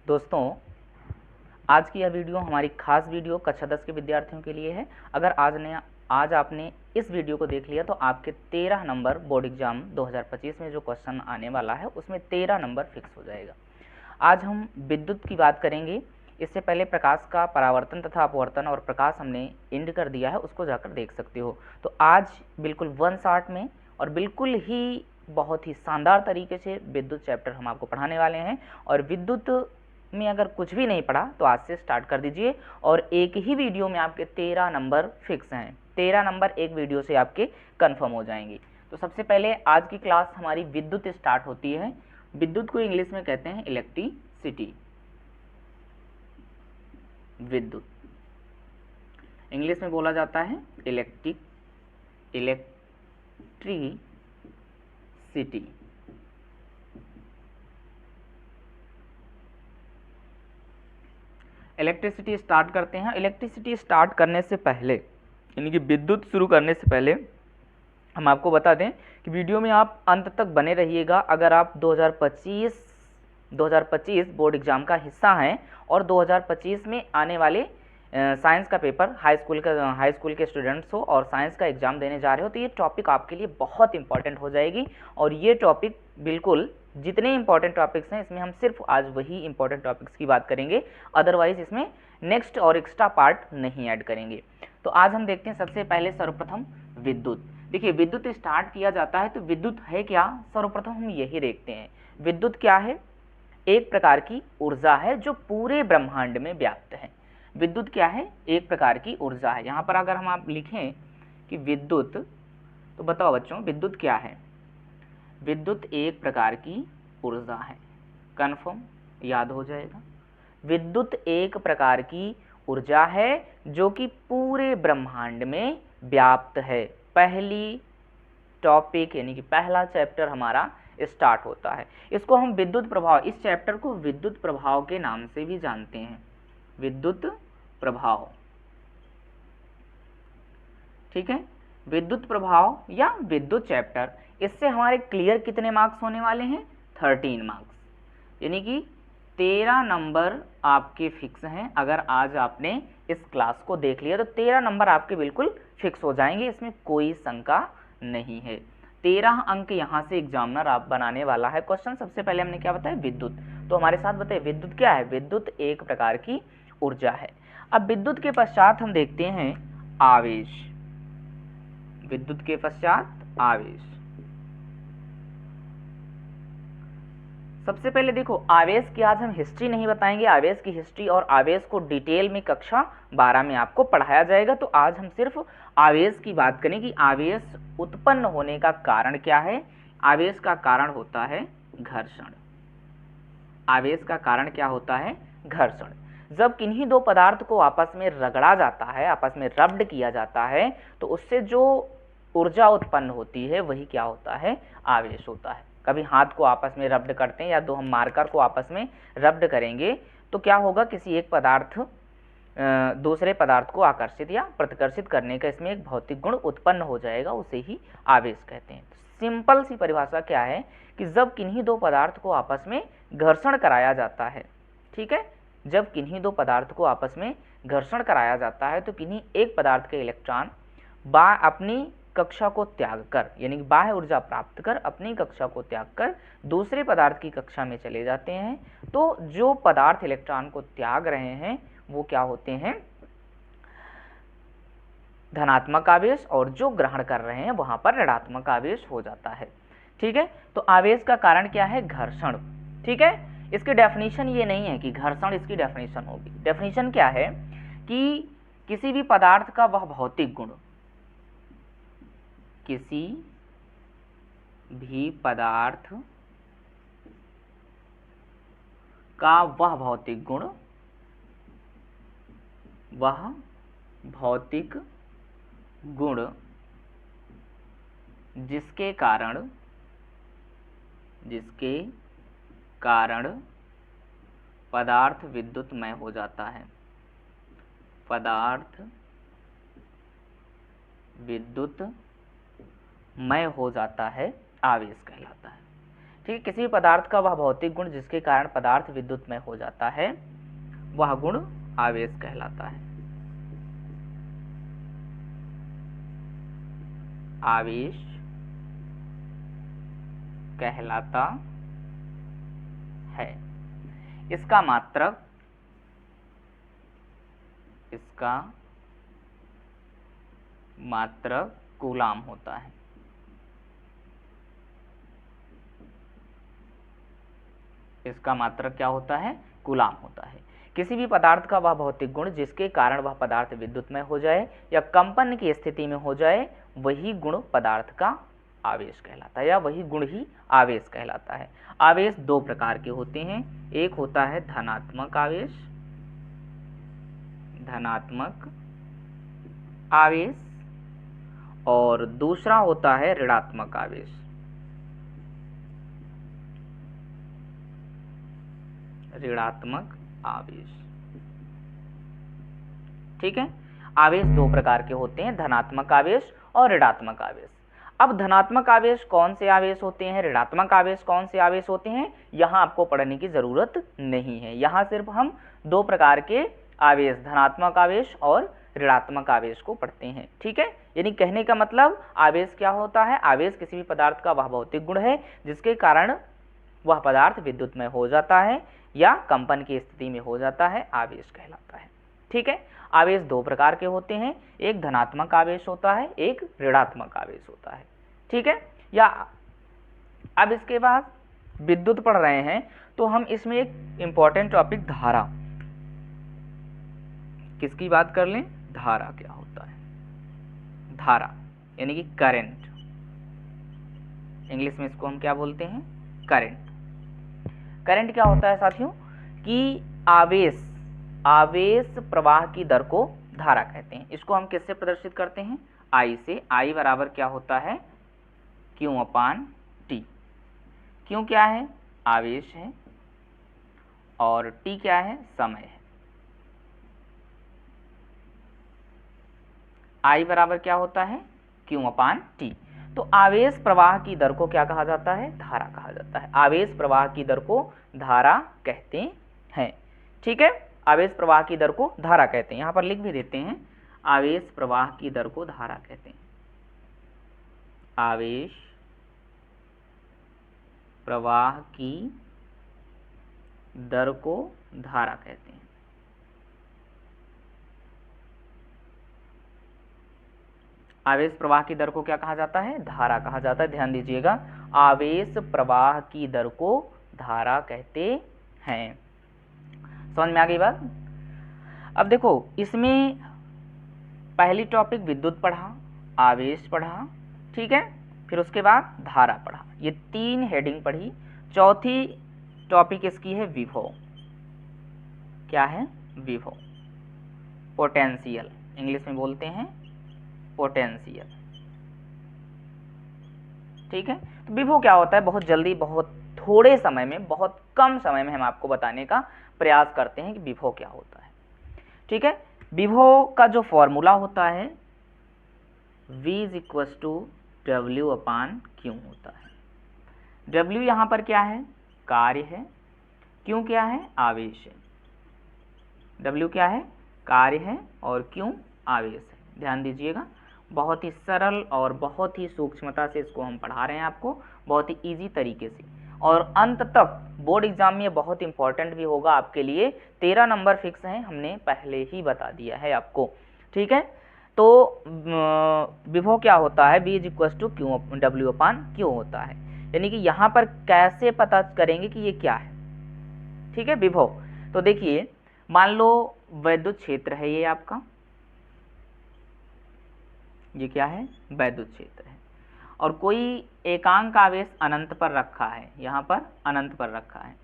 दोस्तों, आज की यह वीडियो हमारी खास वीडियो कक्षा 10 के विद्यार्थियों के लिए है। अगर आज आपने इस वीडियो को देख लिया तो आपके 13 नंबर बोर्ड एग्जाम 2025 में जो क्वेश्चन आने वाला है उसमें 13 नंबर फिक्स हो जाएगा। आज हम विद्युत की बात करेंगे। इससे पहले प्रकाश का परावर्तन तथा अपवर्तन और प्रकाश हमने इंड कर दिया है, उसको जाकर देख सकते हो। तो आज बिल्कुल 1 शॉट में और बिल्कुल ही बहुत ही शानदार तरीके से विद्युत चैप्टर हम आपको पढ़ाने वाले हैं। और विद्युत में अगर कुछ भी नहीं पढ़ा तो आज से स्टार्ट कर दीजिए और एक ही वीडियो में आपके 13 नंबर फिक्स हैं। 13 नंबर एक वीडियो से आपके कंफर्म हो जाएंगे। तो सबसे पहले आज की क्लास हमारी विद्युत स्टार्ट होती है। विद्युत को इंग्लिश में कहते हैं इलेक्ट्रिसिटी। विद्युत इंग्लिश में बोला जाता है इलेक्ट्रिसिटी। इलेक्ट्रिसिटी स्टार्ट करते हैं। इलेक्ट्रिसिटी स्टार्ट करने से पहले यानी कि विद्युत शुरू करने से पहले हम आपको बता दें कि वीडियो में आप अंत तक बने रहिएगा। अगर आप 2025 बोर्ड एग्जाम का हिस्सा हैं और 2025 में आने वाले साइंस का पेपर हाई स्कूल के स्टूडेंट्स हो और साइंस का एग्जाम देने जा रहे हो तो ये टॉपिक आपके लिए बहुत इंपॉर्टेंट हो जाएगी। और ये टॉपिक बिल्कुल जितने इंपॉर्टेंट टॉपिक्स हैं इसमें हम सिर्फ आज वही इंपॉर्टेंट टॉपिक्स की बात करेंगे, अदरवाइज इसमें नेक्स्ट और एक्स्ट्रा पार्ट नहीं ऐड करेंगे। तो आज हम देखते हैं सबसे पहले सर्वप्रथम विद्युत। देखिए, विद्युत स्टार्ट किया जाता है तो विद्युत है क्या, सर्वप्रथम हम यही देखते हैं। विद्युत क्या है? एक प्रकार की ऊर्जा है जो पूरे ब्रह्मांड में व्याप्त है। विद्युत क्या है? एक प्रकार की ऊर्जा है। यहाँ पर अगर हम आप लिखें कि विद्युत, तो बताओ बच्चों विद्युत क्या है? विद्युत एक प्रकार की ऊर्जा है। कन्फर्म याद हो जाएगा। विद्युत एक प्रकार की ऊर्जा है जो कि पूरे ब्रह्मांड में व्याप्त है। पहली टॉपिक यानी कि पहला चैप्टर हमारा स्टार्ट होता है। इसको हम विद्युत प्रभाव, इस चैप्टर को विद्युत प्रभाव के नाम से भी जानते हैं। विद्युत प्रभाव, ठीक है, विद्युत प्रभाव या विद्युत चैप्टर। इससे हमारे क्लियर कितने मार्क्स होने वाले हैं? 13 मार्क्स, यानी कि 13 नंबर आपके फिक्स हैं। अगर आज आपने इस क्लास को देख लिया तो 13 नंबर आपके बिल्कुल फिक्स हो जाएंगे, इसमें कोई शंका नहीं है। 13 अंक यहाँ से एग्जामिनर आप बनाने वाला है। क्वेश्चन सबसे पहले हमने क्या बताया? विद्युत। तो हमारे साथ बताइए विद्युत क्या है? विद्युत एक प्रकार की ऊर्जा है। अब विद्युत के पश्चात हम देखते हैं आवेश। विद्युत के पश्चात आवेश। सबसे पहले देखो, आवेश की आज हम हिस्ट्री नहीं बताएंगे। आवेश की हिस्ट्री और आवेश को डिटेल में कक्षा 12 में आपको पढ़ाया जाएगा। तो आज हम सिर्फ आवेश की बात करें कि आवेश उत्पन्न होने का कारण क्या है। आवेश का कारण होता है घर्षण। आवेश का कारण क्या होता है? घर्षण। जब किन्हीं दो पदार्थ को आपस में रगड़ा जाता है, आपस में रब्ड किया जाता है, तो उससे जो ऊर्जा उत्पन्न होती है वही क्या होता है? आवेश होता है। कभी हाथ को आपस में रब्ड करते हैं या दो हम मार्कर को आपस में रब्ड करेंगे तो क्या होगा? किसी एक पदार्थ दूसरे पदार्थ को आकर्षित या प्रतिकर्षित करने का इसमें एक भौतिक गुण उत्पन्न हो जाएगा, उसे ही आवेश कहते हैं। सिंपल सी परिभाषा क्या है कि जब किन्हीं दो पदार्थ को आपस में घर्षण कराया जाता है, ठीक है, जब किन्हीं दो पदार्थ को आपस में घर्षण कराया जाता है तो किन्हीं एक पदार्थ के इलेक्ट्रॉन अपनी कक्षा को त्याग कर, यानी बाह्य ऊर्जा प्राप्त कर अपनी कक्षा को त्याग कर दूसरे पदार्थ की कक्षा में चले जाते हैं। तो जो पदार्थ इलेक्ट्रॉन को त्याग रहे हैं वो क्या होते हैं? धनात्मक आवेश, और जो ग्रहण कर रहे हैं वहां पर ऋणात्मक आवेश हो जाता है। ठीक है, तो आवेश का कारण क्या है? घर्षण। ठीक है, इसकी डेफिनेशन ये नहीं है कि घर्षण इसकी डेफिनेशन होगी। डेफिनेशन क्या है कि किसी भी पदार्थ का वह भौतिक गुण, किसी भी पदार्थ का वह भौतिक गुण, वह भौतिक गुण जिसके कारण पदार्थ विद्युतमय हो जाता है। पदार्थ विद्युतमय हो जाता है, आवेश कहलाता है। ठीक, किसी भी पदार्थ का वह भौतिक गुण जिसके कारण पदार्थ विद्युतमय हो जाता है वह गुण आवेश कहलाता है। आवेश कहलाता है। इसका मात्रक कूलाम होता है। इसका मात्रक क्या होता है? कूलाम होता है। किसी भी पदार्थ का वह भौतिक गुण जिसके कारण वह पदार्थ विद्युतमय हो जाए या कंपन की स्थिति में हो जाए वही गुण पदार्थ का आवेश कहलाता है, या वही गुण ही आवेश कहलाता है। आवेश दो प्रकार के होते हैं, एक होता है धनात्मक आवेश, और दूसरा होता है ऋणात्मक आवेश। ठीक है, आवेश दो प्रकार के होते हैं, धनात्मक आवेश और ऋणात्मक आवेश। अब धनात्मक आवेश कौन से आवेश होते हैं, ऋणात्मक आवेश कौन से आवेश होते हैं, यहाँ आपको पढ़ने की जरूरत नहीं है। यहाँ सिर्फ हम दो प्रकार के आवेश, धनात्मक आवेश और ऋणात्मक आवेश को पढ़ते हैं। ठीक है, यानी कहने का मतलब आवेश क्या होता है? आवेश किसी भी पदार्थ का वह भौतिक गुण है जिसके कारण वह पदार्थ विद्युतमय हो जाता है या कंपन की स्थिति में हो जाता है, आवेश कहलाता है। ठीक है, आवेश दो प्रकार के होते हैं, एक धनात्मक आवेश होता है, एक ऋणात्मक आवेश होता है। ठीक है, या अब इसके बाद विद्युत पढ़ रहे हैं तो हम इसमें एक इंपॉर्टेंट टॉपिक धारा, किसकी बात कर लें? धारा क्या होता है? धारा यानी कि करंट, इंग्लिश में इसको हम क्या बोलते हैं? करंट। करंट क्या होता है साथियों? कि आवेश प्रवाह की दर को धारा कहते हैं। इसको हम किससे प्रदर्शित करते हैं? I से। I बराबर क्या होता है? Q/T। Q क्या है? आवेश है, और T क्या है? समय है। I बराबर क्या होता है? Q/T। तो आवेश प्रवाह की दर को क्या कहा जाता है? धारा कहा जाता है। आवेश प्रवाह की दर को धारा कहते हैं। ठीक है, आवेश प्रवाह की दर को धारा कहते हैं। यहाँ पर लिख भी देते हैं, आवेश प्रवाह की दर को धारा कहते हैं। आवेश प्रवाह की दर को धारा कहते हैं। आवेश प्रवाह की दर को क्या कहा जाता है? धारा कहा जाता है। ध्यान दीजिएगा, आवेश प्रवाह की दर को धारा कहते हैं। समझ में आ गई बात? अब देखो, इसमें पहली टॉपिक विद्युत पढ़ा, आवेश पढ़ा, ठीक है, फिर उसके बाद धारा पढ़ा, ये तीन हेडिंग पढ़ी। चौथी टॉपिक इसकी है विभव। क्या है? विभव, पोटेंशियल, इंग्लिश में बोलते हैं पोटेंशियल। ठीक है, तो विभव क्या होता है? बहुत जल्दी, बहुत थोड़े समय में, बहुत कम समय में हम आपको बताने का प्रयास करते हैं कि विभव क्या होता है। ठीक है, विभव का जो फॉर्मूला होता है V = W/Q होता है। W यहाँ पर क्या है? कार्य है। Q क्या है? आवेश है। W क्या है? कार्य है, और Q आवेश है। ध्यान दीजिएगा, बहुत ही सरल और बहुत ही सूक्ष्मता से इसको हम पढ़ा रहे हैं आपको, बहुत ही इजी तरीके से, और अंत तक बोर्ड एग्जाम में बहुत इंपॉर्टेंट भी होगा आपके लिए। 13 नंबर फिक्स हैं, हमने पहले ही बता दिया है आपको। ठीक है, तो विभव क्या होता है? V = W/Q होता है। यानी कि यहाँ पर कैसे पता करेंगे कि ये क्या है? ठीक है, विभव। तो देखिए, मान लो वैद्युत क्षेत्र है ये आपका, ये क्या है? वैद्युत क्षेत्र है, और कोई एकांक आवेश अनंत पर रखा है, यहाँ पर अनंत पर रखा है।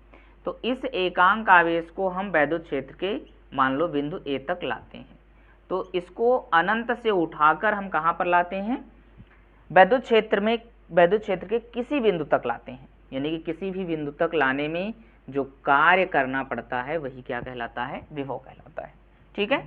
तो इस एकांक आवेश को हम वैद्युत क्षेत्र के मान लो बिंदु A तक लाते हैं। तो इसको अनंत से उठाकर हम कहाँ पर लाते हैं? वैद्युत क्षेत्र में, वैद्युत क्षेत्र के किसी बिंदु तक लाते हैं। यानी कि किसी भी बिंदु तक लाने में जो कार्य करना पड़ता है वही क्या कहलाता है? विभव कहलाता है। ठीक है,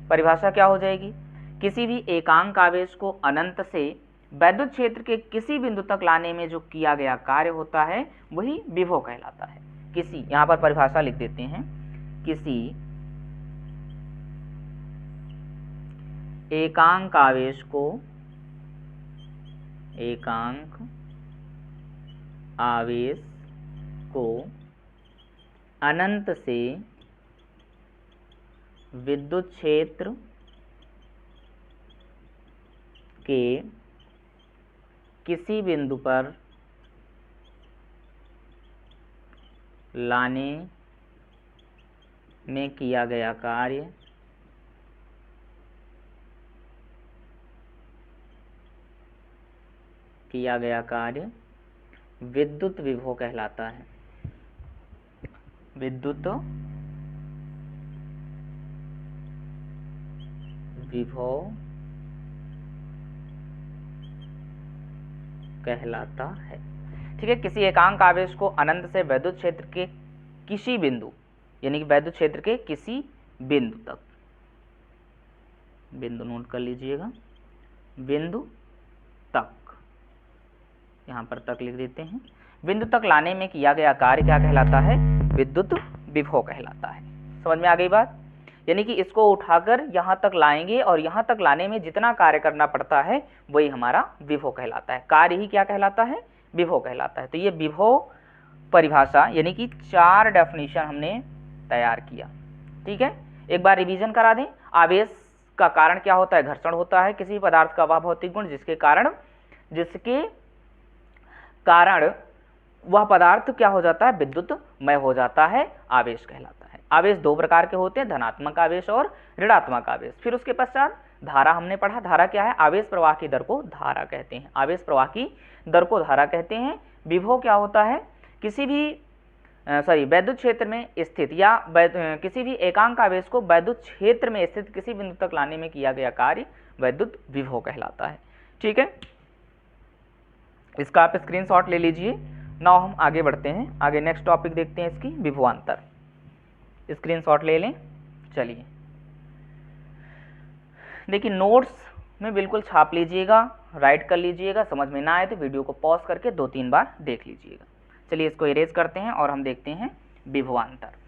परिभाषा क्या हो जाएगी? किसी भी एकांक आवेश को अनंत से वैद्युत क्षेत्र के किसी बिंदु तक लाने में जो किया गया कार्य होता है वही विभव कहलाता है। किसी, यहां पर परिभाषा लिख देते हैं, किसी एकांक आवेश को अनंत से विद्युत क्षेत्र के किसी बिंदु पर लाने में किया गया कार्य विद्युत विभव कहलाता है। विद्युत विभव कहलाता है। ठीक है, किसी एकांक आवेश को अनंत से वैद्युत क्षेत्र के किसी बिंदु, यानी कि वैद्युत क्षेत्र के किसी बिंदु तक, बिंदु नोट कर लीजिएगा, बिंदु तक, यहां पर तक लिख देते हैं, बिंदु तक लाने में किया गया कार्य क्या कहलाता है? विद्युत विभव कहलाता है। समझ में आ गई बात? यानी कि इसको उठाकर यहाँ तक लाएंगे और यहाँ तक लाने में जितना कार्य करना पड़ता है वही हमारा विभव कहलाता है। कार्य ही क्या कहलाता है? विभव कहलाता है। तो ये विभव परिभाषा यानी कि 4 डेफिनेशन हमने तैयार किया। ठीक है, एक बार रिवीजन करा दें। आवेश का कारण क्या होता है? घर्षण होता है किसी पदार्थ का वह भौतिक गुण जिसके कारण वह पदार्थ क्या हो जाता है? विद्युतमय हो जाता है, आवेश कहलाता है। आवेश 2 प्रकार के होते हैं, धनात्मक आवेश और ऋणात्मक आवेश। फिर उसके पश्चात धारा हमने पढ़ा। धारा क्या है? आवेश प्रवाह की दर को धारा कहते हैं। आवेश प्रवाह की दर को धारा कहते हैं। विभव क्या होता है? किसी भी वैद्युत क्षेत्र में स्थित या किसी भी एकांक आवेश को वैद्युत क्षेत्र में स्थित किसी बिंदु तक लाने में किया गया कार्य वैद्युत विभव कहलाता है। ठीक है, इसका आप स्क्रीनशॉट ले लीजिए। नाउ हम आगे बढ़ते हैं, आगे नेक्स्ट टॉपिक देखते हैं इसकी, विभवांतर। स्क्रीनशॉट ले लें। चलिए देखिए, नोट्स में बिल्कुल छाप लीजिएगा, राइट कर लीजिएगा। समझ में ना आए तो वीडियो को पॉज करके 2-3 बार देख लीजिएगा। चलिए इसको इरेज करते हैं और हम देखते हैं विभवांतर।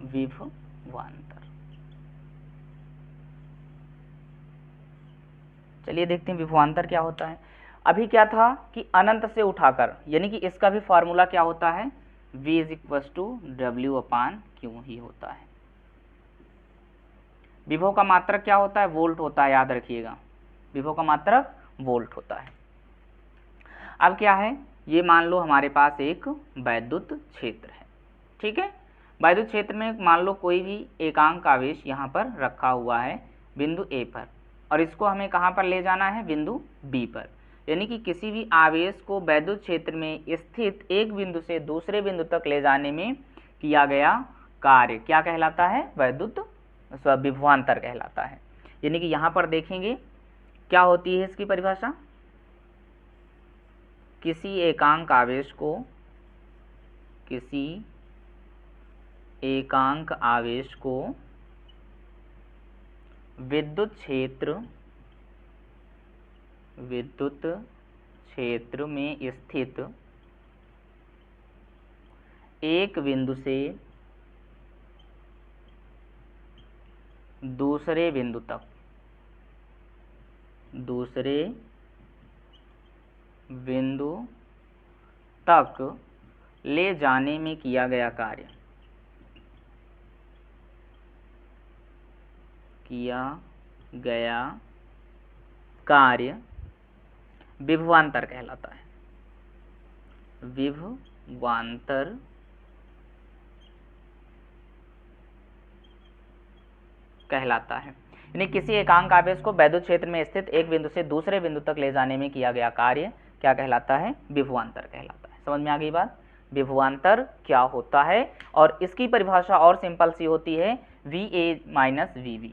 विभवांतर, चलिए देखते हैं विभवांतर क्या होता है। अभी क्या था कि अनंत से उठाकर, यानी कि इसका भी फॉर्मूला क्या होता है? V = W/Q ही होता है। विभव का मात्रक क्या होता है? वोल्ट होता है, याद रखिएगा। विभव का मात्रक वोल्ट होता है। अब क्या है? ये मान लो हमारे पास एक वैद्युत क्षेत्र है। ठीक है, वैद्युत क्षेत्र में मान लो कोई भी एकांक आवेश यहाँ पर रखा हुआ है बिंदु A पर, और इसको हमें कहाँ पर ले जाना है? बिंदु B पर। यानी कि किसी भी आवेश को वैद्युत क्षेत्र में स्थित एक बिंदु से दूसरे बिंदु तक ले जाने में किया गया कार्य क्या कहलाता है? वैद्युत विभवांतर कहलाता है। यानी कि यहाँ पर देखेंगे क्या होती है इसकी परिभाषा? किसी एकांक आवेश को विद्युत क्षेत्र में स्थित एक बिंदु से दूसरे बिंदु तक ले जाने में किया गया कार्य विभवांतर कहलाता है। विभवांतर कहलाता है। यानी किसी एकांक आवेश को वैद्युत क्षेत्र में स्थित एक बिंदु से दूसरे बिंदु तक ले जाने में किया गया कार्य क्या कहलाता है? विभवांतर कहलाता है। समझ में आ गई बात? विभवांतर क्या होता है, और इसकी परिभाषा और सिंपल सी होती है VA minus VB,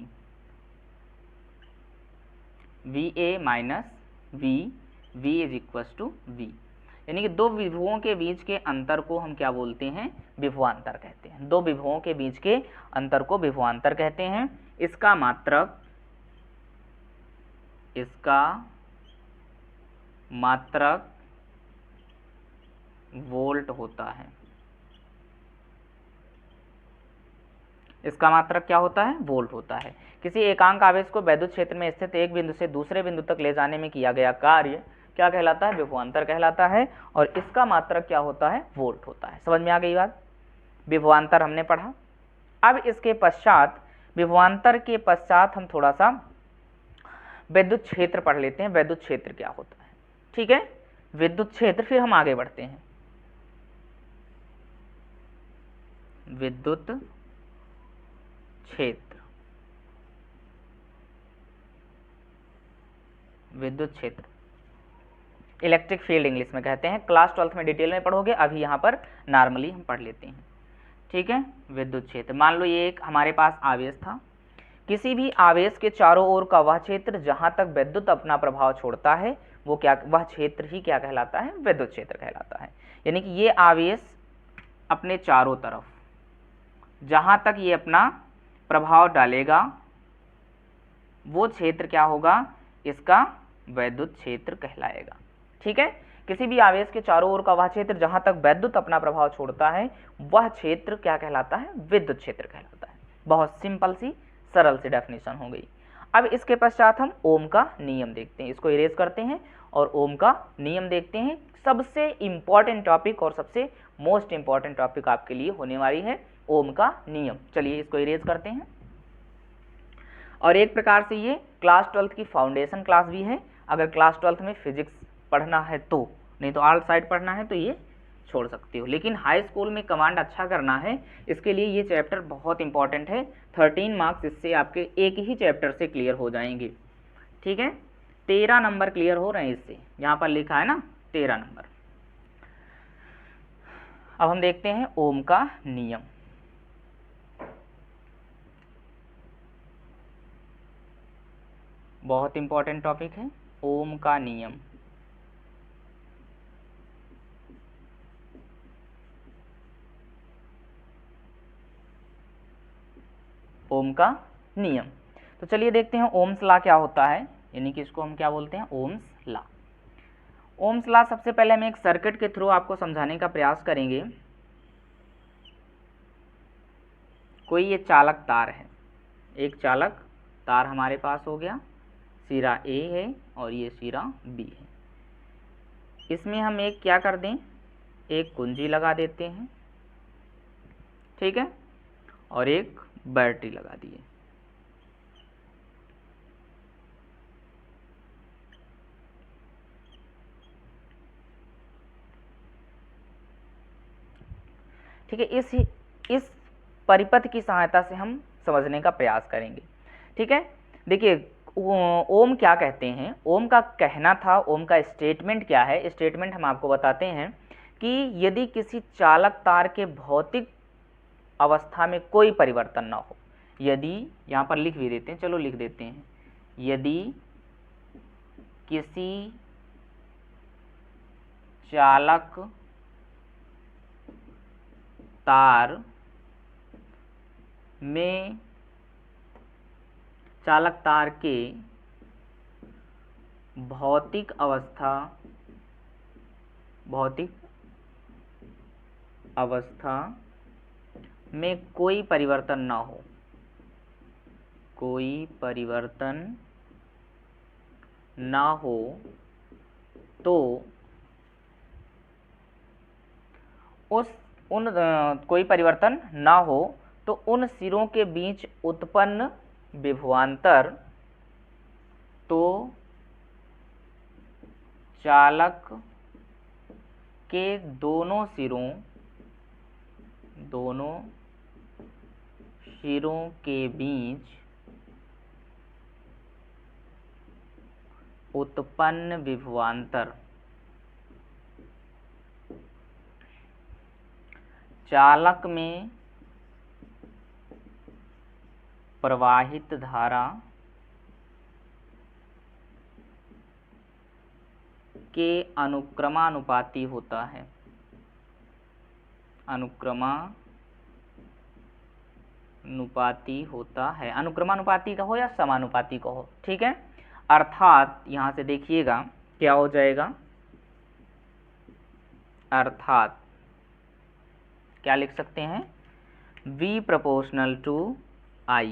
VA minus V is equals to V, यानी कि दो विभवों के बीच के अंतर को हम क्या बोलते हैं? विभवांतर कहते हैं। दो विभवों के बीच के अंतर को विभवांतर कहते हैं। इसका मात्रक वोल्ट होता है। इसका मात्रक क्या होता है? वोल्ट होता है। किसी एकांक आवेश को वैद्युत क्षेत्र में स्थित एक बिंदु से दूसरे बिंदु तक ले जाने में किया गया कार्य क्या कहलाता है? विभवांतर कहलाता है, और इसका मात्रक क्या होता है? वोल्ट होता है। समझ में आ गई बात? विभवांतर हमने पढ़ा। अब इसके पश्चात, विभवांतर के पश्चात हम थोड़ा सा विद्युत क्षेत्र पढ़ लेते हैं। विद्युत क्षेत्र क्या होता है? ठीक है, विद्युत क्षेत्र, फिर हम आगे बढ़ते हैं। विद्युत क्षेत्र, विद्युत क्षेत्र, इलेक्ट्रिक फील्ड इंग्लिश में कहते हैं। क्लास 12th में डिटेल में पढ़ोगे, अभी यहाँ पर नॉर्मली हम पढ़ लेते हैं। ठीक है, विद्युत क्षेत्र, मान लो ये एक हमारे पास आवेश था। किसी भी आवेश के चारों ओर का वह क्षेत्र जहाँ तक विद्युत अपना प्रभाव छोड़ता है वो क्या, वह क्षेत्र ही क्या कहलाता है? विद्युत क्षेत्र कहलाता है। यानी कि ये आवेश अपने चारों तरफ जहाँ तक ये अपना प्रभाव डालेगा वो क्षेत्र क्या होगा? इसका वैद्युत क्षेत्र कहलाएगा। ठीक है, किसी भी आवेश के चारों ओर का वह क्षेत्र जहां तक वैद्युत अपना प्रभाव छोड़ता है वह क्षेत्र क्या कहलाता है? विद्युत क्षेत्र कहलाता है। बहुत सिंपल सी सरल सी डेफिनेशन हो गई। अब इसके पश्चात हम ओम का नियम देखते हैं। इसको इरेज करते हैं और ओम का नियम देखते हैं। सबसे इंपॉर्टेंट टॉपिक और सबसे मोस्ट इंपॉर्टेंट टॉपिक आपके लिए होने वाली है ओम का नियम। चलिए इसको इरेज करते हैं। और एक प्रकार से ये क्लास 12th की फाउंडेशन क्लास भी है। अगर क्लास 12th में फिजिक्स पढ़ना है तो, नहीं तो ऑल साइड पढ़ना है तो ये छोड़ सकते हो। लेकिन हाई स्कूल में कमांड अच्छा करना है, इसके लिए ये चैप्टर बहुत इंपॉर्टेंट है। 13 मार्क्स इससे आपके एक ही चैप्टर से क्लियर हो जाएंगे। ठीक है, 13 नंबर क्लियर हो रहे हैं इससे, यहाँ पर लिखा है ना 13 नंबर। अब हम देखते हैं ओम का नियम। बहुत इंपॉर्टेंट टॉपिक है ओम का नियम। ओम का नियम, तो चलिए देखते हैं ओम्स लॉ क्या होता है, यानी कि इसको हम क्या बोलते हैं? Ohm's law. ओम्स लॉ सबसे पहले हम एक सर्किट के थ्रू आपको समझाने का प्रयास करेंगे। कोई ये चालक तार है, एक चालक तार हमारे पास हो गया, सिरा ए है और ये सिरा बी है। इसमें हम एक क्या कर दें? एक कुंजी लगा देते हैं। ठीक है, और एक बैटरी लगा दिए। ठीक है, इस परिपथ की सहायता से हम समझने का प्रयास करेंगे। ठीक है, देखिए ओम क्या कहते हैं? ओम का कहना था, ओम का स्टेटमेंट क्या है? स्टेटमेंट हम आपको बताते हैं कि यदि किसी चालक तार के भौतिक अवस्था में कोई परिवर्तन ना हो, यदि, यहाँ पर लिख भी देते हैं, चलो लिख देते हैं, यदि किसी चालक तार में, चालक तार के भौतिक अवस्था में कोई परिवर्तन ना हो, कोई परिवर्तन ना हो तो कोई परिवर्तन ना हो तो उन सिरों के बीच उत्पन्न विभवांतर तो चालक के दोनों सिरों के बीच उत्पन्न विभवांतर चालक में प्रवाहित धारा के अनुक्रमानुपाती होता है। अनुक्रमानुपाती होता है, अनुक्रमानुपाती कहो या समानुपाती कहो, ठीक है। अर्थात यहां से देखिएगा क्या हो जाएगा, अर्थात क्या लिख सकते हैं, V प्रोपोर्शनल टू I,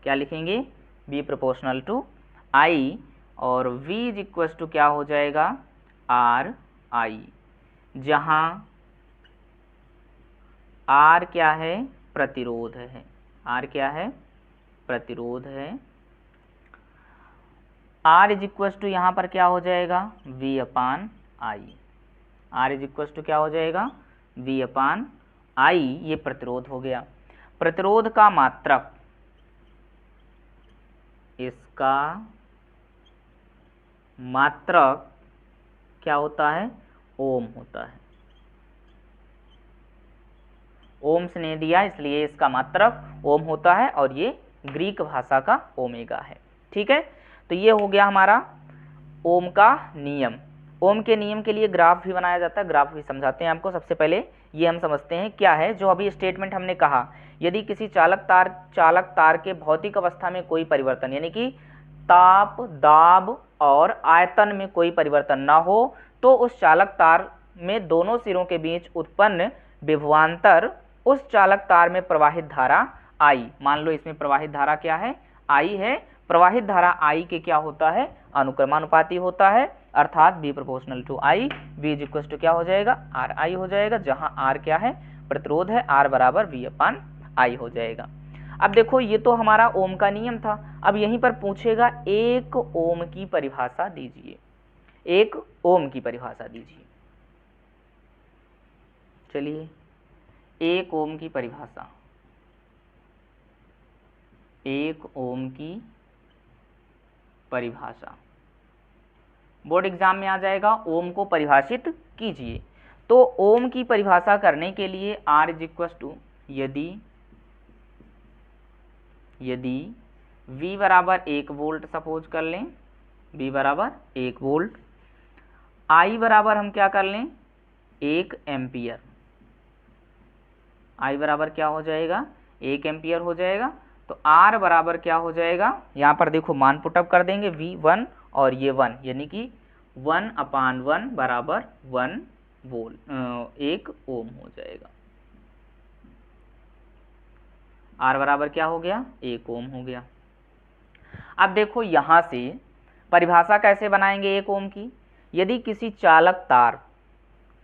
क्या लिखेंगे, V प्रोपोर्शनल टू I, और V इज इक्वल टू क्या हो जाएगा, RI, जहां R क्या है, प्रतिरोध है, R क्या है, प्रतिरोध है। R इज इक्वल टू यहाँ पर क्या हो जाएगा, V upon I, R is equal to क्या हो जाएगा, V अपान I, ये प्रतिरोध हो गया। प्रतिरोध का मात्रक, इसका मात्रक क्या होता है, ओम होता है। ओम से नहीं दिया इसलिए इसका मात्रक ओम होता है, और ये ग्रीक भाषा का ओमेगा है, ठीक है। तो ये हो गया हमारा ओम का नियम। ओम के नियम के लिए ग्राफ भी बनाया जाता है, ग्राफ भी समझाते हैं आपको। सबसे पहले ये हम समझते हैं क्या है, जो अभी स्टेटमेंट हमने कहा, यदि किसी चालक तार के भौतिक अवस्था में कोई परिवर्तन, यानी कि ताप, दाब और आयतन में कोई परिवर्तन ना हो, तो उस चालक तार में दोनों सिरों के बीच उत्पन्न विभवांतर उस चालक तार में प्रवाहित धारा I, मान लो इसमें प्रवाहित धारा क्या है, I है, प्रवाहित धारा I के क्या होता है, अनुक्रमानुपाती होता है। अर्थात B proportional to I, V is equal to क्या हो जाएगा, RI हो जाएगा, जहां R क्या है, प्रतिरोध है, R बराबर V अपान I हो जाएगा। अब देखो ये तो हमारा ओम का नियम था। अब यहीं पर पूछेगा एक ओम की परिभाषा दीजिए, एक ओम की परिभाषा दीजिए। चलिए एक ओम की परिभाषा, एक ओम की परिभाषा बोर्ड एग्जाम में आ जाएगा, ओम को परिभाषित कीजिए। तो ओम की परिभाषा करने के लिए R इज इक्वल टू, यदि V बराबर 1 वोल्ट सपोज कर लें, V बराबर 1 वोल्ट, I बराबर हम क्या कर लें, 1 एम्पियर, I बराबर क्या हो जाएगा, 1 एम्पियर हो जाएगा। तो R बराबर क्या हो जाएगा, यहाँ पर देखो मान पुटअप कर देंगे, V 1 और ये 1, यानी कि 1 अपान 1 बराबर 1 वोल्ट, 1 ओम हो जाएगा। R बराबर क्या हो गया, 1 ओम हो गया। अब देखो यहां से परिभाषा कैसे बनाएंगे एक ओम की, यदि किसी चालक तार,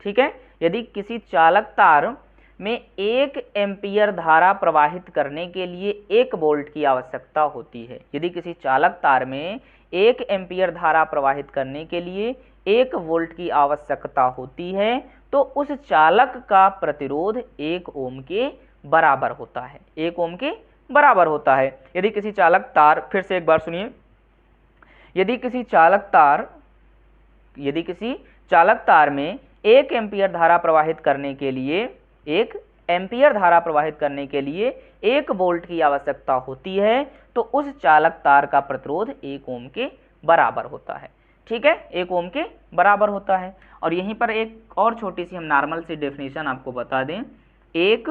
ठीक है, यदि किसी चालक तार में 1 एम्पियर धारा प्रवाहित करने के लिए 1 वोल्ट की आवश्यकता होती है, यदि किसी चालक तार में 1 एम्पियर धारा प्रवाहित करने के लिए 1 वोल्ट की आवश्यकता होती है, तो उस चालक का प्रतिरोध 1 ओम के बराबर होता है, 1 ओम के बराबर होता है। यदि किसी चालक तार, फिर से एक बार सुनिए, यदि किसी चालक तार में 1 एम्पियर धारा प्रवाहित करने के लिए 1 एम्पियर धारा प्रवाहित करने के लिए 1 वोल्ट की आवश्यकता होती है, तो उस चालक तार का प्रतिरोध 1 ओम के बराबर होता है, ठीक है, 1 ओम के बराबर होता है। और यहीं पर एक और छोटी सी हम नॉर्मल सी डेफिनेशन आपको बता दें, 1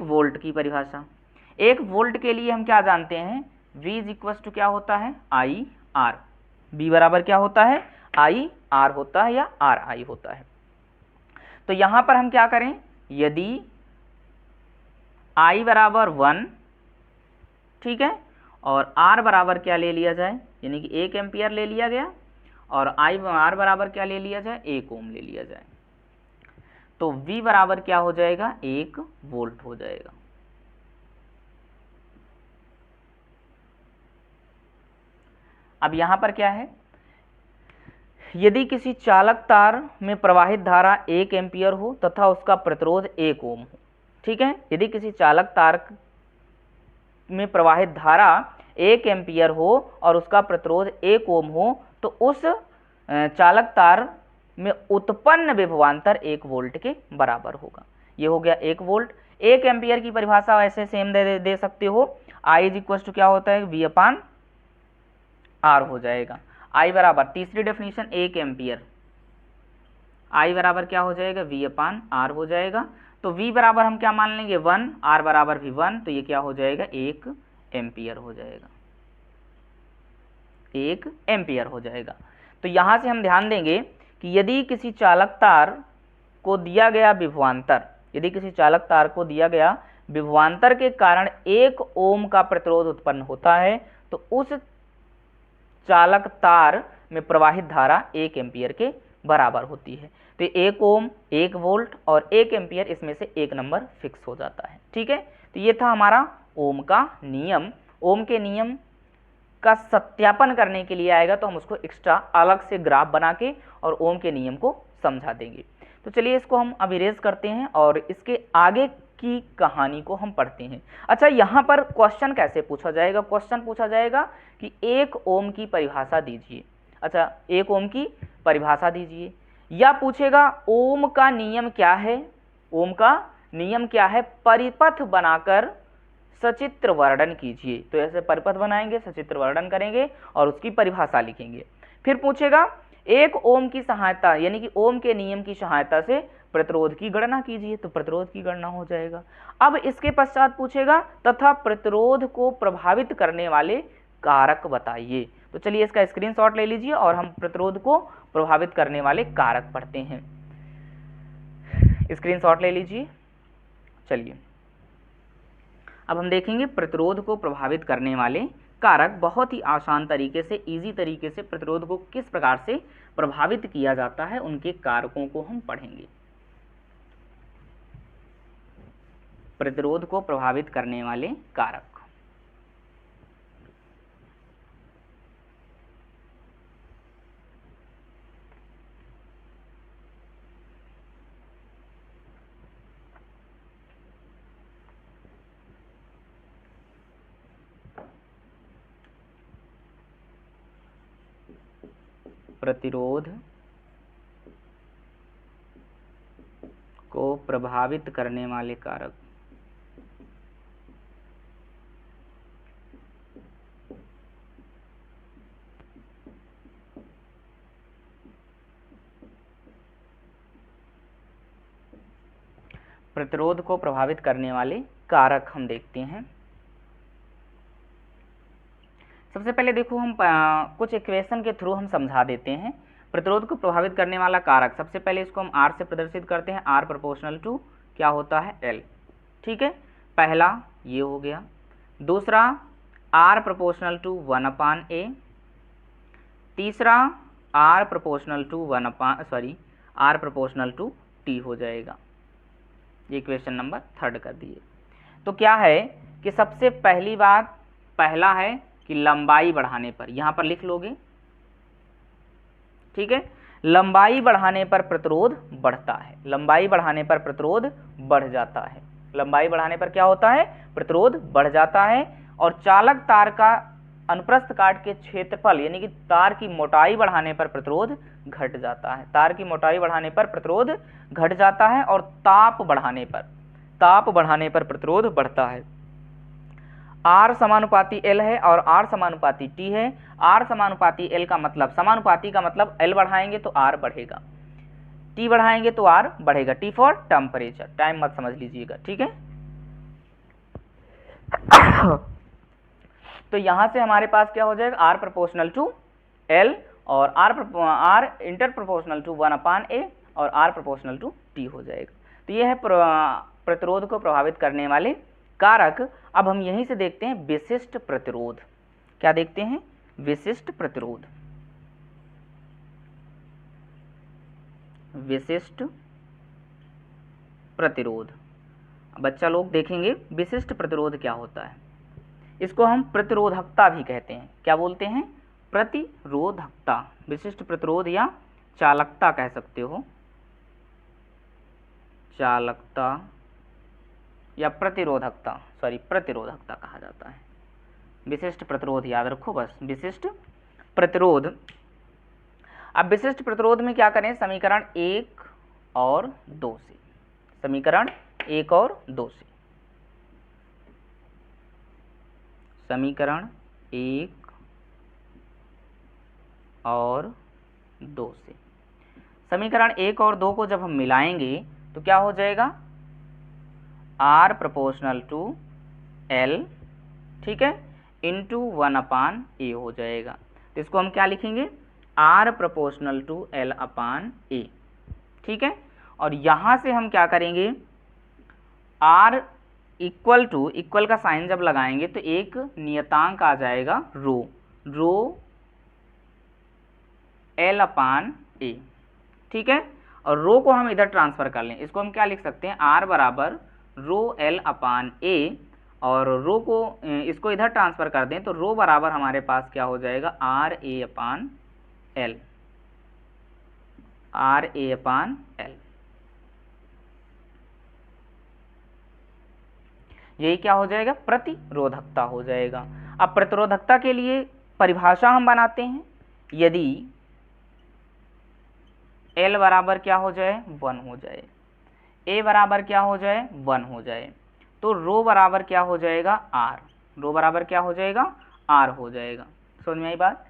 वोल्ट की परिभाषा, 1 वोल्ट के लिए हम क्या जानते हैं, V इज इक्वल टू क्या होता है, I R, V बराबर क्या होता है, I R होता है या RI होता है। तो यहां पर हम क्या करें, यदि I बराबर 1, ठीक है, और R बराबर क्या ले लिया जाए, यानी कि 1 एम्पियर ले लिया गया, और R बराबर क्या ले लिया जाए, 1 ओम ले लिया जाए, तो V बराबर क्या हो जाएगा, 1 वोल्ट हो जाएगा। अब यहां पर क्या है, यदि किसी चालक तार में प्रवाहित धारा 1 एम्पियर हो तथा उसका प्रतिरोध 1 ओम हो, ठीक है, यदि किसी चालक तार में प्रवाहित धारा 1 एम्पियर हो और उसका प्रतिरोध 1 ओम हो तो उस चालक तार में उत्पन्न विभवांतर 1 वोल्ट के बराबर होगा। ये हो गया 1 वोल्ट। 1 एम्पियर की परिभाषा ऐसे सेम दे सकते हो, I इज इक्वल टू क्या होता है, V अपान R हो जाएगा। I बराबर, तीसरी डेफिनेशन 1 एम्पियर, I बराबर क्या हो जाएगा, V अपान R हो जाएगा। तो V बराबर हम क्या मान लेंगे 1, R बराबर भी 1, तो ये क्या हो जाएगा 1 एम्पियर हो जाएगा, 1 एम्पियर हो जाएगा। तो यहाँ से हम ध्यान देंगे कि यदि किसी चालक तार को दिया गया विभवांतर, यदि किसी चालक तार को दिया गया विभवांतर के कारण 1 ओम का प्रतिरोध उत्पन्न होता है तो उस चालक तार में प्रवाहित धारा 1 एम्पियर के बराबर होती है। तो 1 ओम, 1 वोल्ट और 1 एम्पियर, इसमें से एक नंबर फिक्स हो जाता है। ठीक है, तो ये था हमारा ओम का नियम। ओम के नियम का सत्यापन करने के लिए आएगा तो हम उसको एक्स्ट्रा अलग से ग्राफ बना के और ओम के नियम को समझा देंगे। तो चलिए इसको हम अब इरेज करते हैं और इसके आगे की कहानी को हम पढ़ते हैं। अच्छा, यहाँ पर क्वेश्चन कैसे पूछा जाएगा, क्वेश्चन पूछा जाएगा कि 1 ओम की परिभाषा दीजिए। अच्छा, 1 ओम की परिभाषा दीजिए, या पूछेगा ओम का नियम क्या है, ओम का नियम क्या है, परिपथ बनाकर सचित्र वर्णन कीजिए। तो ऐसे परिपथ बनाएंगे, सचित्र वर्णन करेंगे और उसकी परिभाषा लिखेंगे। फिर पूछेगा 1 ओम की सहायता, यानी कि ओम के नियम की सहायता से प्रतिरोध की गणना कीजिए, तो प्रतिरोध की गणना हो जाएगा। अब इसके पश्चात पूछेगा तथा प्रतिरोध को प्रभावित करने वाले कारक बताइए। तो चलिए इसका स्क्रीनशॉट ले लीजिए और हम प्रतिरोध को प्रभावित करने वाले कारक पढ़ते हैं। स्क्रीनशॉट ले लीजिए। चलिए अब हम देखेंगे प्रतिरोध को प्रभावित करने वाले कारक। बहुत ही आसान तरीके से, इजी तरीके से प्रतिरोध को किस प्रकार से प्रभावित किया जाता है, उनके कारकों को हम पढ़ेंगे। प्रतिरोध को प्रभावित करने वाले कारक। प्रतिरोध को प्रभावित करने वाले कारक। प्रतिरोध को प्रभावित करने वाले कारक हम देखते हैं। सबसे पहले देखो हम कुछ इक्वेशन के थ्रू हम समझा देते हैं प्रतिरोध को प्रभावित करने वाला कारक। सबसे पहले इसको हम R से प्रदर्शित करते हैं, R प्रोपोर्शनल टू क्या होता है L। ठीक है, पहला ये हो गया। दूसरा R प्रोपोर्शनल टू 1/A। तीसरा R proportional to R proportional to T हो जाएगा। ये इक्वेशन नंबर 3 कर दिए। तो क्या है कि सबसे पहली बात, पहला है कि लंबाई बढ़ाने पर, यहां पर लिख लोगे। ठीक है, लंबाई बढ़ाने पर प्रतिरोध बढ़ता है, लंबाई बढ़ाने पर प्रतिरोध बढ़ जाता है। लंबाई बढ़ाने पर क्या होता है, प्रतिरोध बढ़ जाता है। और चालक तार का अनुप्रस्थ काट के क्षेत्रफल, यानी कि तार की मोटाई बढ़ाने पर प्रतिरोध घट जाता है। तार की मोटाई बढ़ाने पर प्रतिरोध घट जाता है और ताप बढ़ाने पर प्रतिरोध बढ़ता है। R समानुपाती L है और R समानुपाती T है। R समानुपाती L का मतलब, समानुपाती का मतलब L बढ़ाएंगे तो R बढ़ेगा, T बढ़ाएंगे तो R बढ़ेगा। T फॉर टेम्परेचर, टाइम मत समझ लीजिएगा। ठीक है तो यहां से हमारे पास क्या हो जाएगा, R प्रोपोर्शनल टू L और R inter proportional to 1/A और R प्रोपोर्शनल टू T हो जाएगा। तो यह है प्रतिरोध को प्रभावित करने वाले कारक। अब हम यहीं से देखते हैं विशिष्ट प्रतिरोध। क्या देखते हैं, विशिष्ट प्रतिरोध। विशिष्ट प्रतिरोध, बच्चा लोग देखेंगे विशिष्ट प्रतिरोध क्या होता है। इसको हम प्रतिरोधकता भी कहते हैं। क्या बोलते हैं, प्रतिरोधकता। विशिष्ट प्रतिरोध या चालकता कह सकते हो, चालकता या प्रतिरोधकता, प्रतिरोधकता कहा जाता है। विशिष्ट प्रतिरोध याद रखो बस, विशिष्ट प्रतिरोध। अब विशिष्ट प्रतिरोध में क्या करें, समीकरण 1 और 2 से, समीकरण 1 और 2 से, समीकरण 1 और 2 से, समीकरण 1 और 2 को जब हम मिलाएंगे तो क्या हो जाएगा, R प्रोपोर्शनल टू L, ठीक है, इंटू 1/A हो जाएगा। तो इसको हम क्या लिखेंगे, R प्रोपोर्शनल टू L/A, ठीक है। और यहाँ से हम क्या करेंगे, R इक्वल टू, इक्वल का साइन जब लगाएंगे तो एक नियतांक आ जाएगा रो, रो L/A, ठीक है। और रो को हम इधर ट्रांसफर कर लें, इसको हम क्या लिख सकते हैं, R बराबर रो L/A, और रो को इसको इधर ट्रांसफर कर दें तो रो बराबर हमारे पास क्या हो जाएगा, RA/L, RA/L। यही क्या हो जाएगा, प्रतिरोधकता हो जाएगा। अब प्रतिरोधकता के लिए परिभाषा हम बनाते हैं, यदि L बराबर क्या हो जाए, 1 हो जाए, A बराबर क्या हो जाए, 1 हो जाए, तो रो बराबर क्या हो जाएगा, R, रो बराबर क्या हो जाएगा, R हो जाएगा। समझ में आई बात।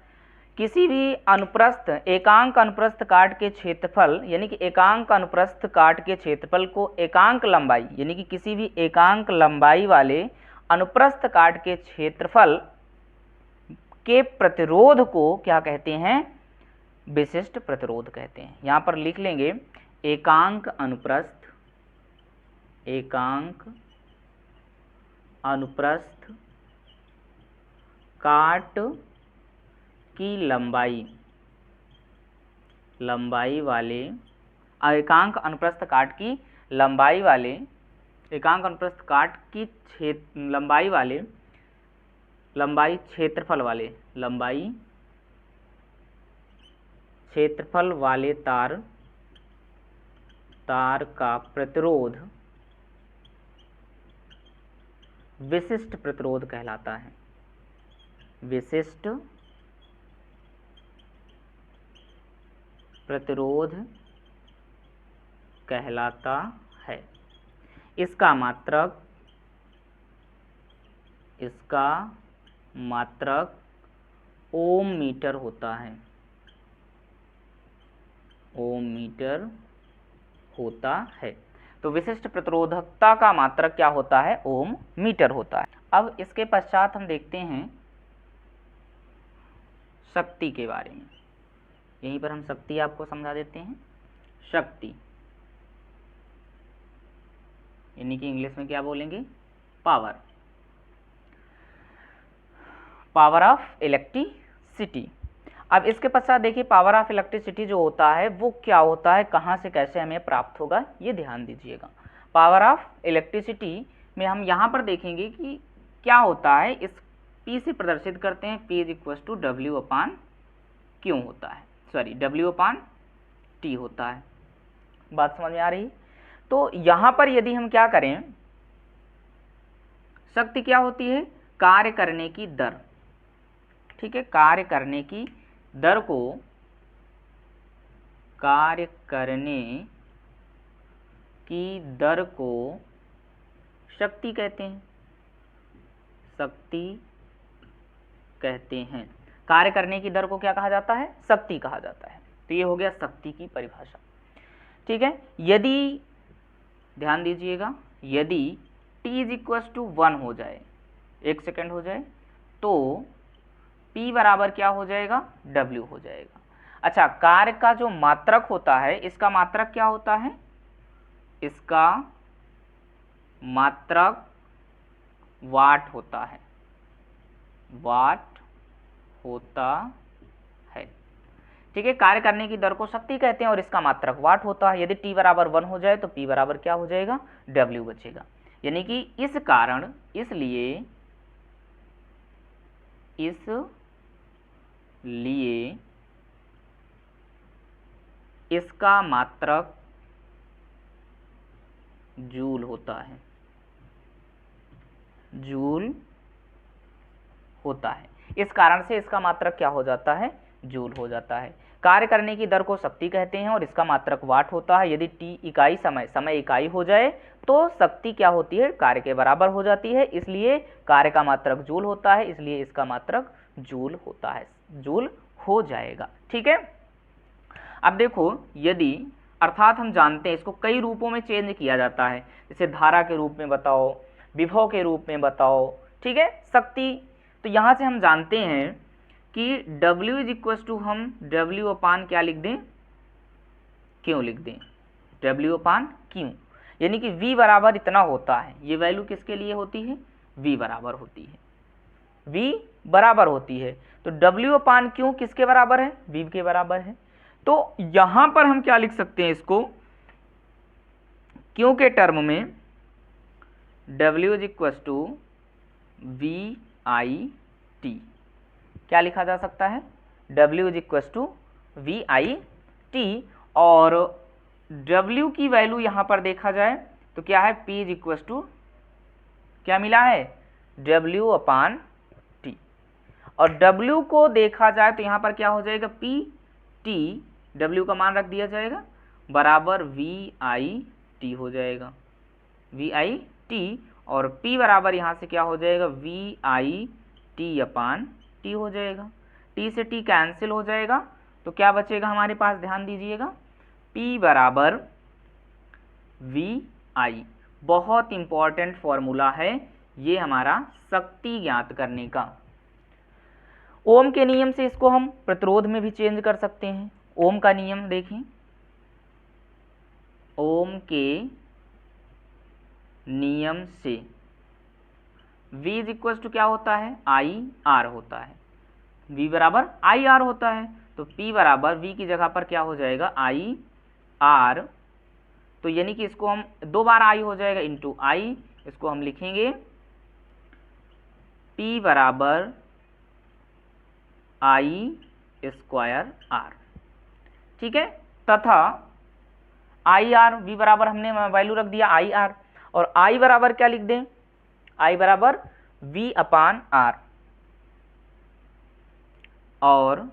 किसी भी अनुप्रस्थ, एकांक अनुप्रस्थ काट के क्षेत्रफल, यानी कि एकांक अनुप्रस्थ काट के क्षेत्रफल को एकांक लंबाई, यानी कि किसी भी एकांक लंबाई वाले अनुप्रस्थ काट के क्षेत्रफल के प्रतिरोध को क्या कहते हैं, विशिष्ट प्रतिरोध कहते हैं। यहाँ पर लिख लेंगे एकांक अनुप्रस्थ, एकांक अनुप्रस्थ काट की लंबाई, लंबाई वाले, एकांक अनुप्रस्थ काट की लंबाई वाले, एकांक अनुप्रस्थ काट की लंबाई वाले, लंबाई क्षेत्रफल वाले, लंबाई क्षेत्रफल वाले तार, तार का प्रतिरोध विशिष्ट प्रतिरोध कहलाता है, विशिष्ट प्रतिरोध कहलाता है। इसका मात्रक, इसका मात्रक ओम मीटर होता है, ओम मीटर होता है। तो विशिष्ट प्रतिरोधकता का मात्रक क्या होता है, ओम मीटर होता है। अब इसके पश्चात हम देखते हैं शक्ति के बारे में, यहीं पर हम शक्ति आपको समझा देते हैं। शक्ति यानी कि इंग्लिश में क्या बोलेंगे, पावर, पावर ऑफ इलेक्ट्रिसिटी। अब इसके पश्चात देखिए पावर ऑफ इलेक्ट्रिसिटी जो होता है वो क्या होता है, कहाँ से कैसे हमें प्राप्त होगा, ये ध्यान दीजिएगा। पावर ऑफ इलेक्ट्रिसिटी में हम यहाँ पर देखेंगे कि क्या होता है, इस P से प्रदर्शित करते हैं, P = W/Q होता है, सॉरी W/T होता है। बात समझ में आ रही। तो यहाँ पर यदि हम क्या करें, शक्ति क्या होती है, कार्य करने की दर, ठीक है, कार्य करने की दर को, कार्य करने की दर को शक्ति कहते हैं, शक्ति कहते हैं। कार्य करने की दर को क्या कहा जाता है, शक्ति कहा जाता है। तो ये हो गया शक्ति की परिभाषा, ठीक है। यदि ध्यान दीजिएगा, यदि T = 1 हो जाए, 1 सेकेंड हो जाए, तो P बराबर क्या हो जाएगा, W हो जाएगा। अच्छा, कार्य का जो मात्रक होता है, इसका मात्रक क्या होता है, इसका मात्रक वाट होता है, वाट होता है, ठीक है। कार्य करने की दर को शक्ति कहते हैं और इसका मात्रक वाट होता है। यदि T बराबर 1 हो जाए तो P बराबर क्या हो जाएगा, W बचेगा। यानी कि इस कारण, इसलिए इसका मात्रक जूल होता है, जूल होता है। इस कारण से इसका मात्रक क्या हो जाता है, जूल हो जाता है। कार्य करने की दर को शक्ति कहते हैं और इसका मात्रक वाट होता है। यदि टी इकाई समय इकाई हो जाए तो शक्ति क्या होती है, कार्य के बराबर हो जाती है, इसलिए कार्य का मात्रक जूल होता है, इसलिए इसका मात्रक जूल होता है, जूल हो जाएगा। ठीक है। अब देखो, यदि अर्थात हम जानते हैं इसको कई रूपों में चेंज किया जाता है, जैसे धारा के रूप में बताओ, विभव के रूप में बताओ, ठीक है, शक्ति। तो यहाँ से हम जानते हैं कि W इज इक्वल टू हम W अपान क्या लिख दें, क्यों लिख दें, W अपान क्यों, यानी कि V बराबर इतना होता है। ये वैल्यू किसके लिए होती है, V बराबर होती है, V बराबर होती है। तो W अपान क्यों किसके बराबर है, V के बराबर है। तो यहां पर हम क्या लिख सकते हैं, इसको क्यों के टर्म में W is equal to VIT क्या लिखा जा सकता है, W is equal to VIT, और W की वैल्यू यहां पर देखा जाए तो क्या है, P इज इक्वल टू क्या मिला है, W अपान T, और W को देखा जाए तो यहां पर क्या हो जाएगा, PT, W का मान रख दिया जाएगा बराबर VIT हो जाएगा, VIT, और P बराबर यहाँ से क्या हो जाएगा, VIT अपान T हो जाएगा। T से T कैंसिल हो जाएगा तो क्या बचेगा हमारे पास, ध्यान दीजिएगा, P बराबर VI। बहुत इंपॉर्टेंट फॉर्मूला है ये हमारा शक्ति ज्ञात करने का। ओम के नियम से इसको हम प्रतिरोध में भी चेंज कर सकते हैं। ओम का नियम देखें, ओम के नियम से V इज इक्वल टू क्या होता है, IR होता है, V बराबर IR होता है। तो P बराबर V की जगह पर क्या हो जाएगा, IR, तो यानी कि इसको हम दो बार I हो जाएगा इंटू I, इसको हम लिखेंगे P बराबर I स्क्वायर R, ठीक है, तथा IR, V बराबर हमने वैल्यू रख दिया IR, और I बराबर क्या लिख दें, I बराबर V अपान R, और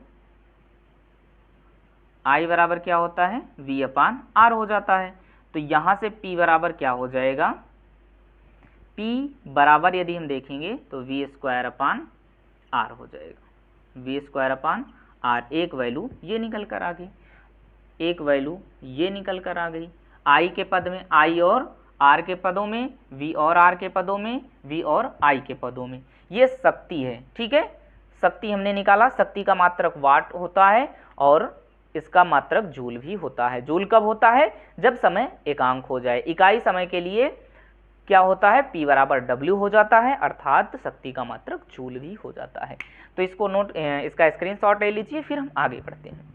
I बराबर क्या होता है, V अपान R हो जाता है। तो यहां से P बराबर क्या हो जाएगा, P बराबर यदि हम देखेंगे तो V स्क्वायर अपान R हो जाएगा, V स्क्वायर अपान R। एक वैल्यू ये निकल कर आ गई, एक वैल्यू ये निकल कर आ गई, I के पद में, I और R के पदों में, V और R के पदों में, V और I के पदों में, ये शक्ति है। ठीक है, शक्ति हमने निकाला, शक्ति का मात्रक वाट होता है और इसका मात्रक जूल भी होता है। जूल कब होता है, जब समय एकांक हो जाए। इकाई समय के लिए क्या होता है, P बराबर W हो जाता है, अर्थात शक्ति का मात्रक जूल भी हो जाता है। तो इसको नोट, इसका स्क्रीनशॉट ले लीजिए, फिर हम आगे बढ़ते हैं।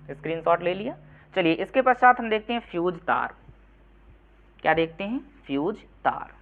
स्क्रीनशॉट ले लिया। चलिए इसके पश्चात हम देखते हैं फ्यूज तार। क्या देखते हैं, फ्यूज तार।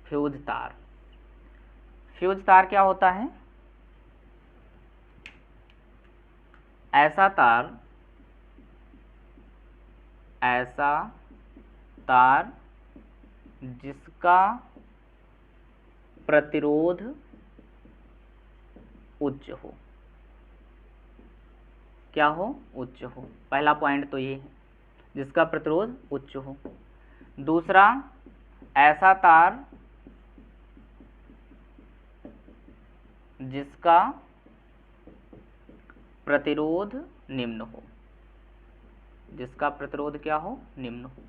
फ्यूज तार। फ्यूज तार क्या होता है, ऐसा तार जिसका प्रतिरोध उच्च हो। क्या हो, उच्च हो। पहला पॉइंट तो ये है, जिसका प्रतिरोध उच्च हो। दूसरा, ऐसा तार जिसका प्रतिरोध निम्न हो, जिसका प्रतिरोध क्या हो, निम्न हो।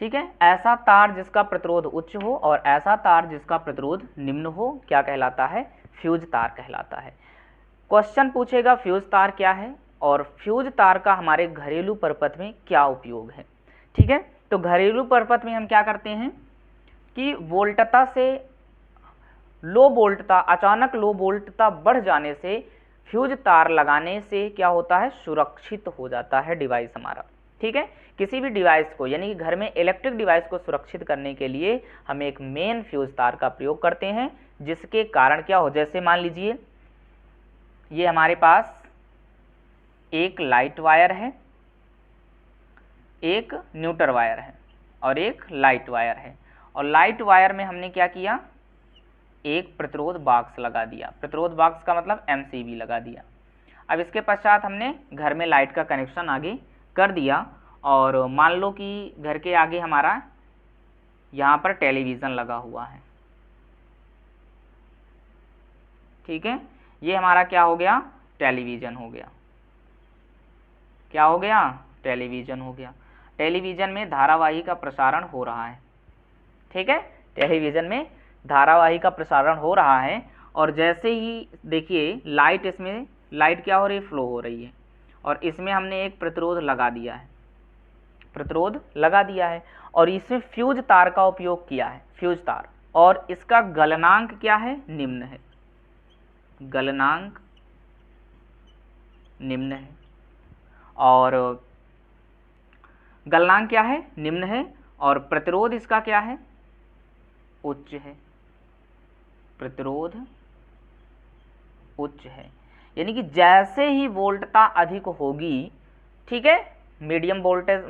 ठीक है, ऐसा तार जिसका प्रतिरोध उच्च हो और ऐसा तार जिसका प्रतिरोध निम्न हो क्या कहलाता है, फ्यूज तार कहलाता है। क्वेश्चन पूछेगा फ्यूज तार क्या है और फ्यूज तार का हमारे घरेलू परपथ में क्या उपयोग है। ठीक है, तो घरेलू परपथ में हम क्या करते हैं कि वोल्टता से लो वोल्टता, अचानक लो वोल्टता बढ़ जाने से फ्यूज तार लगाने से क्या होता है, सुरक्षित हो जाता है डिवाइस हमारा। ठीक है, किसी भी डिवाइस को यानी कि घर में इलेक्ट्रिक डिवाइस को सुरक्षित करने के लिए हम एक मेन फ्यूज तार का प्रयोग करते हैं, जिसके कारण क्या हो, जैसे मान लीजिए ये हमारे पास एक लाइट वायर है, एक न्यूट्रल वायर है और एक लाइट वायर है, और लाइट वायर में हमने क्या किया, एक प्रतिरोध बॉक्स लगा दिया। प्रतिरोध बॉक्स का मतलब एमसीबी लगा दिया। अब इसके पश्चात हमने घर में लाइट का कनेक्शन आगे कर दिया और मान लो कि घर के आगे हमारा यहाँ पर टेलीविज़न लगा हुआ है। ठीक है, ये हमारा क्या हो गया, टेलीविज़न हो गया। क्या हो गया, टेलीविज़न हो गया। टेलीविज़न में धारावाही का प्रसारण हो रहा है। ठीक है, टेलीविज़न में धारावाही का प्रसारण हो रहा है और जैसे ही देखिए लाइट, इसमें लाइट क्या हो रही है, फ्लो हो रही है और इसमें हमने एक प्रतिरोध लगा दिया है, प्रतिरोध लगा दिया है और इसमें फ्यूज तार का उपयोग किया है, फ्यूज तार, और इसका गलनांक क्या है, निम्न है, गलनांक निम्न है। और गलनांक क्या है, निम्न है और प्रतिरोध इसका क्या है, उच्च है, प्रतिरोध उच्च है। यानी कि जैसे ही वोल्टता अधिक होगी, ठीक है, मीडियम वोल्टेज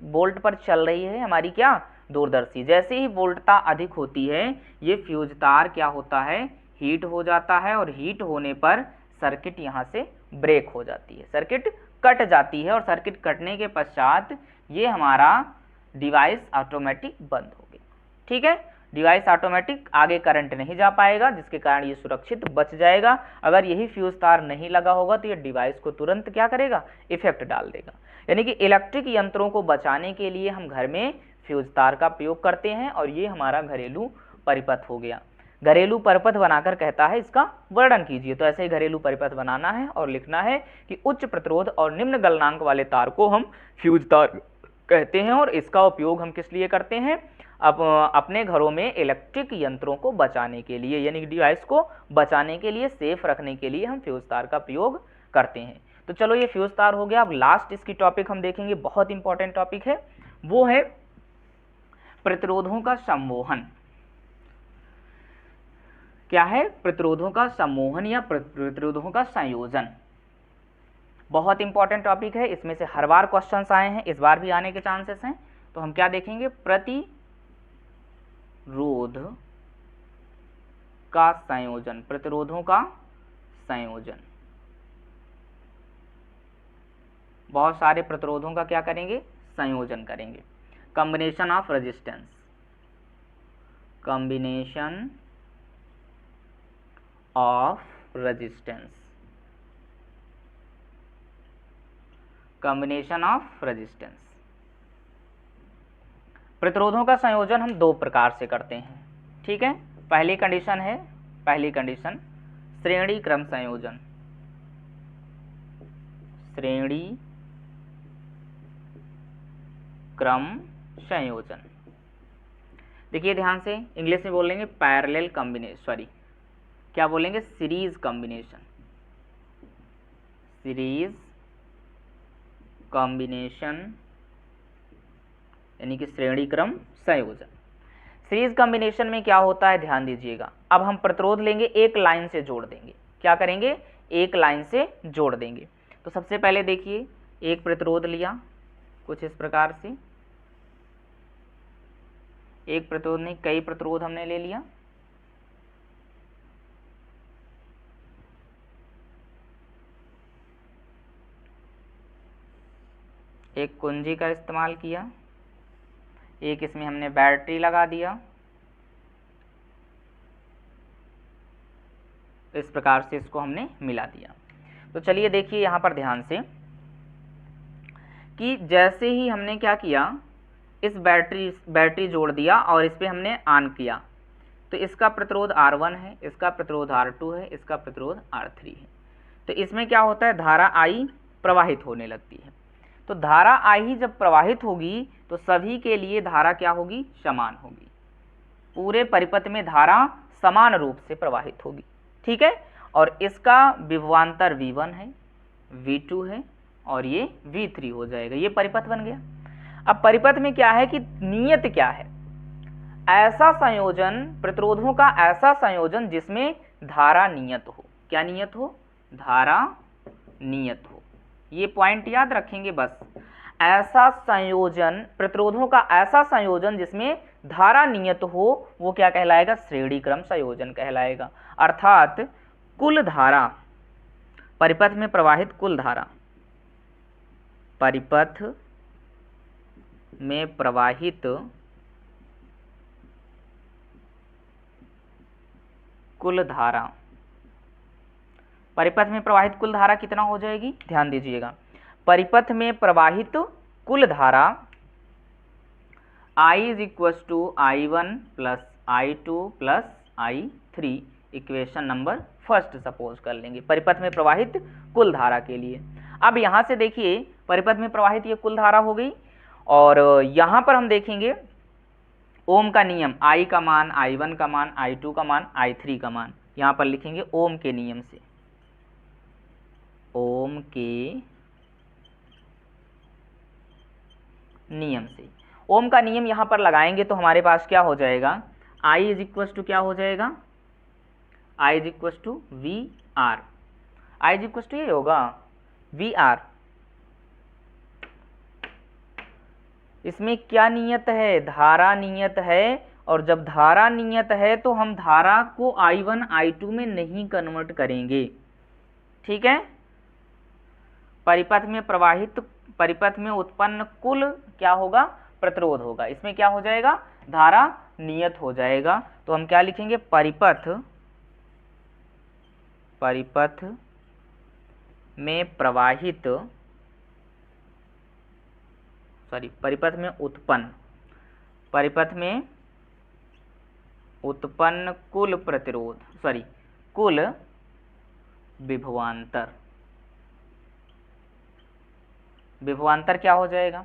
वोल्ट पर चल रही है हमारी क्या, दूरदर्शी, जैसे ही वोल्टता अधिक होती है ये फ्यूज तार क्या होता है, हीट हो जाता है और हीट होने पर सर्किट यहाँ से ब्रेक हो जाती है, सर्किट कट जाती है और सर्किट कटने के पश्चात ये हमारा डिवाइस ऑटोमेटिक बंद हो गया। ठीक है, डिवाइस ऑटोमेटिक आगे करंट नहीं जा पाएगा, जिसके कारण ये सुरक्षित बच जाएगा। अगर यही फ्यूज तार नहीं लगा होगा तो ये डिवाइस को तुरंत क्या करेगा, इफेक्ट डाल देगा। यानी कि इलेक्ट्रिक यंत्रों को बचाने के लिए हम घर में फ्यूज तार का प्रयोग करते हैं और ये हमारा घरेलू परिपथ हो गया। घरेलू परिपथ बनाकर कहता है इसका वर्णन कीजिए, तो ऐसे ही घरेलू परिपथ बनाना है और लिखना है कि उच्च प्रतिरोध और निम्न गलनांक वाले तार को हम फ्यूज तार कहते हैं और इसका उपयोग हम किस लिए करते हैं, अपने घरों में इलेक्ट्रिक यंत्रों को बचाने के लिए, यानी कि डिवाइस को बचाने के लिए, सेफ रखने के लिए हम फ्यूज तार का प्रयोग करते हैं। तो चलो ये फ्यूज तार हो गया। अब लास्ट इसकी टॉपिक हम देखेंगे, बहुत इंपॉर्टेंट टॉपिक है, वो है प्रतिरोधों का सम्मोहन। क्या है, प्रतिरोधों का सम्मोहन या प्रतिरोधों का संयोजन। बहुत इंपॉर्टेंट टॉपिक है, इसमें से हर बार क्वेश्चंस आए हैं, इस बार भी आने के चांसेस हैं। तो हम क्या देखेंगे, प्रतिरोध का संयोजन, प्रतिरोधों का संयोजन। बहुत सारे प्रतिरोधों का क्या करेंगे, संयोजन करेंगे। Combination of resistance, combination of resistance, combination of resistance. प्रतिरोधों का संयोजन हम दो प्रकार से करते हैं। ठीक है, पहली कंडीशन है, पहली कंडीशन श्रेणी क्रम संयोजन, श्रेणी क्रम संयोजन। देखिए ध्यान से, इंग्लिश में बोलेंगे पैरेलल कॉम्बिनेशन, सॉरी क्या बोलेंगे, सीरीज कॉम्बिनेशन, सीरीज कॉम्बिनेशन यानी कि श्रेणी क्रम संयोजन। सीरीज कॉम्बिनेशन में क्या होता है, ध्यान दीजिएगा। अब हम प्रतिरोध लेंगे, एक लाइन से जोड़ देंगे, क्या करेंगे, एक लाइन से जोड़ देंगे। तो सबसे पहले देखिए, एक प्रतिरोध लिया कुछ इस प्रकार से, एक प्रतिरोध नहीं कई प्रतिरोध हमने ले लिया। एक कुंजी का इस्तेमाल किया, एक इसमें हमने बैटरी लगा दिया, इस प्रकार से इसको हमने मिला दिया। तो चलिए देखिए यहाँ पर ध्यान से कि जैसे ही हमने क्या किया, इस बैटरी जोड़ दिया और इस पर हमने ऑन किया, तो इसका प्रतिरोध R1 है, इसका प्रतिरोध R2 है, इसका प्रतिरोध R3 है। तो इसमें क्या होता है, धारा I प्रवाहित होने लगती है। तो धारा I जब प्रवाहित होगी तो सभी के लिए धारा क्या होगी, समान होगी। पूरे परिपथ में धारा समान रूप से प्रवाहित होगी, ठीक है। और इसका विभवांतर V1 है, V2 है और ये V3 हो जाएगा। ये परिपथ बन गया। अब परिपथ में क्या है कि नियत क्या है, ऐसा संयोजन, प्रतिरोधों का ऐसा संयोजन जिसमें धारा नियत हो। क्या नियत हो, धारा नियत हो। ये पॉइंट याद रखेंगे बस। ऐसा संयोजन, प्रतिरोधों का ऐसा संयोजन जिसमें धारा नियत हो, वो क्या कहलाएगा, श्रेणी क्रम संयोजन कहलाएगा। अर्थात कुल धारा, परिपथ में प्रवाहित कुल धारा, परिपथ में प्रवाहित कुल धारा, परिपथ में प्रवाहित कुल धारा कितना हो जाएगी, ध्यान दीजिएगा। परिपथ में प्रवाहित कुल धारा I is equal to I1 plus I2 plus I3, equation number first suppose कर लेंगे परिपथ में प्रवाहित कुल धारा के लिए। अब यहाँ से देखिए परिपथ में प्रवाहित ये कुल धारा हो गई, और यहाँ पर हम देखेंगे ओम का नियम, I का मान, I1 का मान, I2 का मान, I3 का मान, यहाँ पर लिखेंगे ओम के नियम से। ओम के नियम से, ओम का नियम यहाँ पर लगाएंगे तो हमारे पास क्या हो जाएगा, I इज इक्वल टू क्या हो जाएगा, I is equal to V R, I is equal to ये होगा वी आर। इसमें क्या नियत है, धारा नियत है, और जब धारा नियत है तो हम धारा को I1 I2 में नहीं कन्वर्ट करेंगे, ठीक है। परिपथ में प्रवाहित, परिपथ में उत्पन्न कुल क्या होगा, प्रतिरोध होगा। इसमें क्या हो जाएगा, धारा नियत हो जाएगा। तो हम क्या लिखेंगे, परिपथ, परिपथ में प्रवाहित, सॉरी परिपथ में उत्पन्न, परिपथ में उत्पन्न कुल प्रतिरोध, सॉरी कुल विभवांतर, विभवांतर क्या हो जाएगा,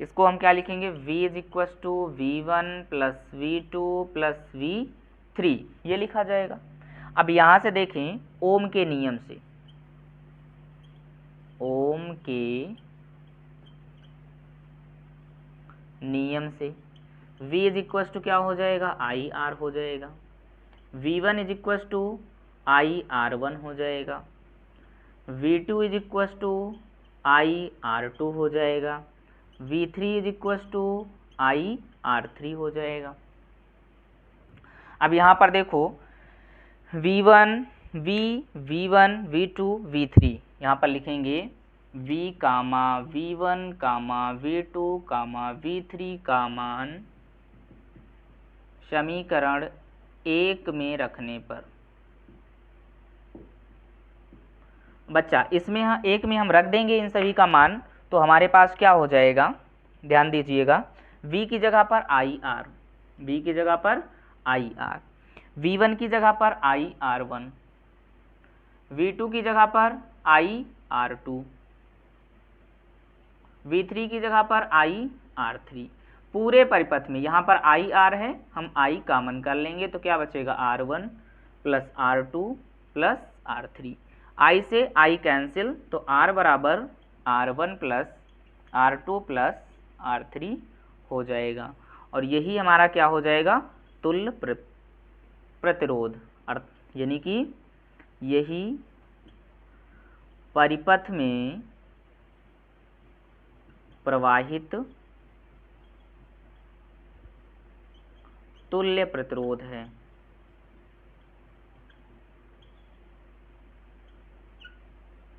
इसको हम क्या लिखेंगे, V is equal to V1 plus V2 plus V3, ये लिखा जाएगा। अब यहाँ से देखें ओम के नियम से, ओम के नियम से V इज इक्वल टू क्या हो जाएगा, IR हो जाएगा। V1 is equal to IR1 हो जाएगा। V2 is equal to IR2 हो जाएगा। V3 is equal to IR3 हो जाएगा। अब यहाँ पर देखो V1, V1, V2, V3, यहाँ पर लिखेंगे V कामा V1 कामा V2 कामा V3 का मान समीकरण 1 में रखने पर, बच्चा इसमें एक में हम रख देंगे इन सभी का मान, तो हमारे पास क्या हो जाएगा, ध्यान दीजिएगा, V की जगह पर IR, V की जगह पर IR, V1 की जगह पर IR1, V2 की जगह पर IR2, V3 की जगह पर IR3। पूरे परिपथ में यहाँ पर IR है, हम I कॉमन कर लेंगे तो क्या बचेगा, R1 plus R2 plus R3, I से I कैंसिल, तो R बराबर R1 plus R2 plus R3 हो जाएगा। और यही हमारा क्या हो जाएगा, तुल्य प्रतिरोध, यानी कि यही परिपथ में प्रवाहित तुल्य प्रतिरोध है।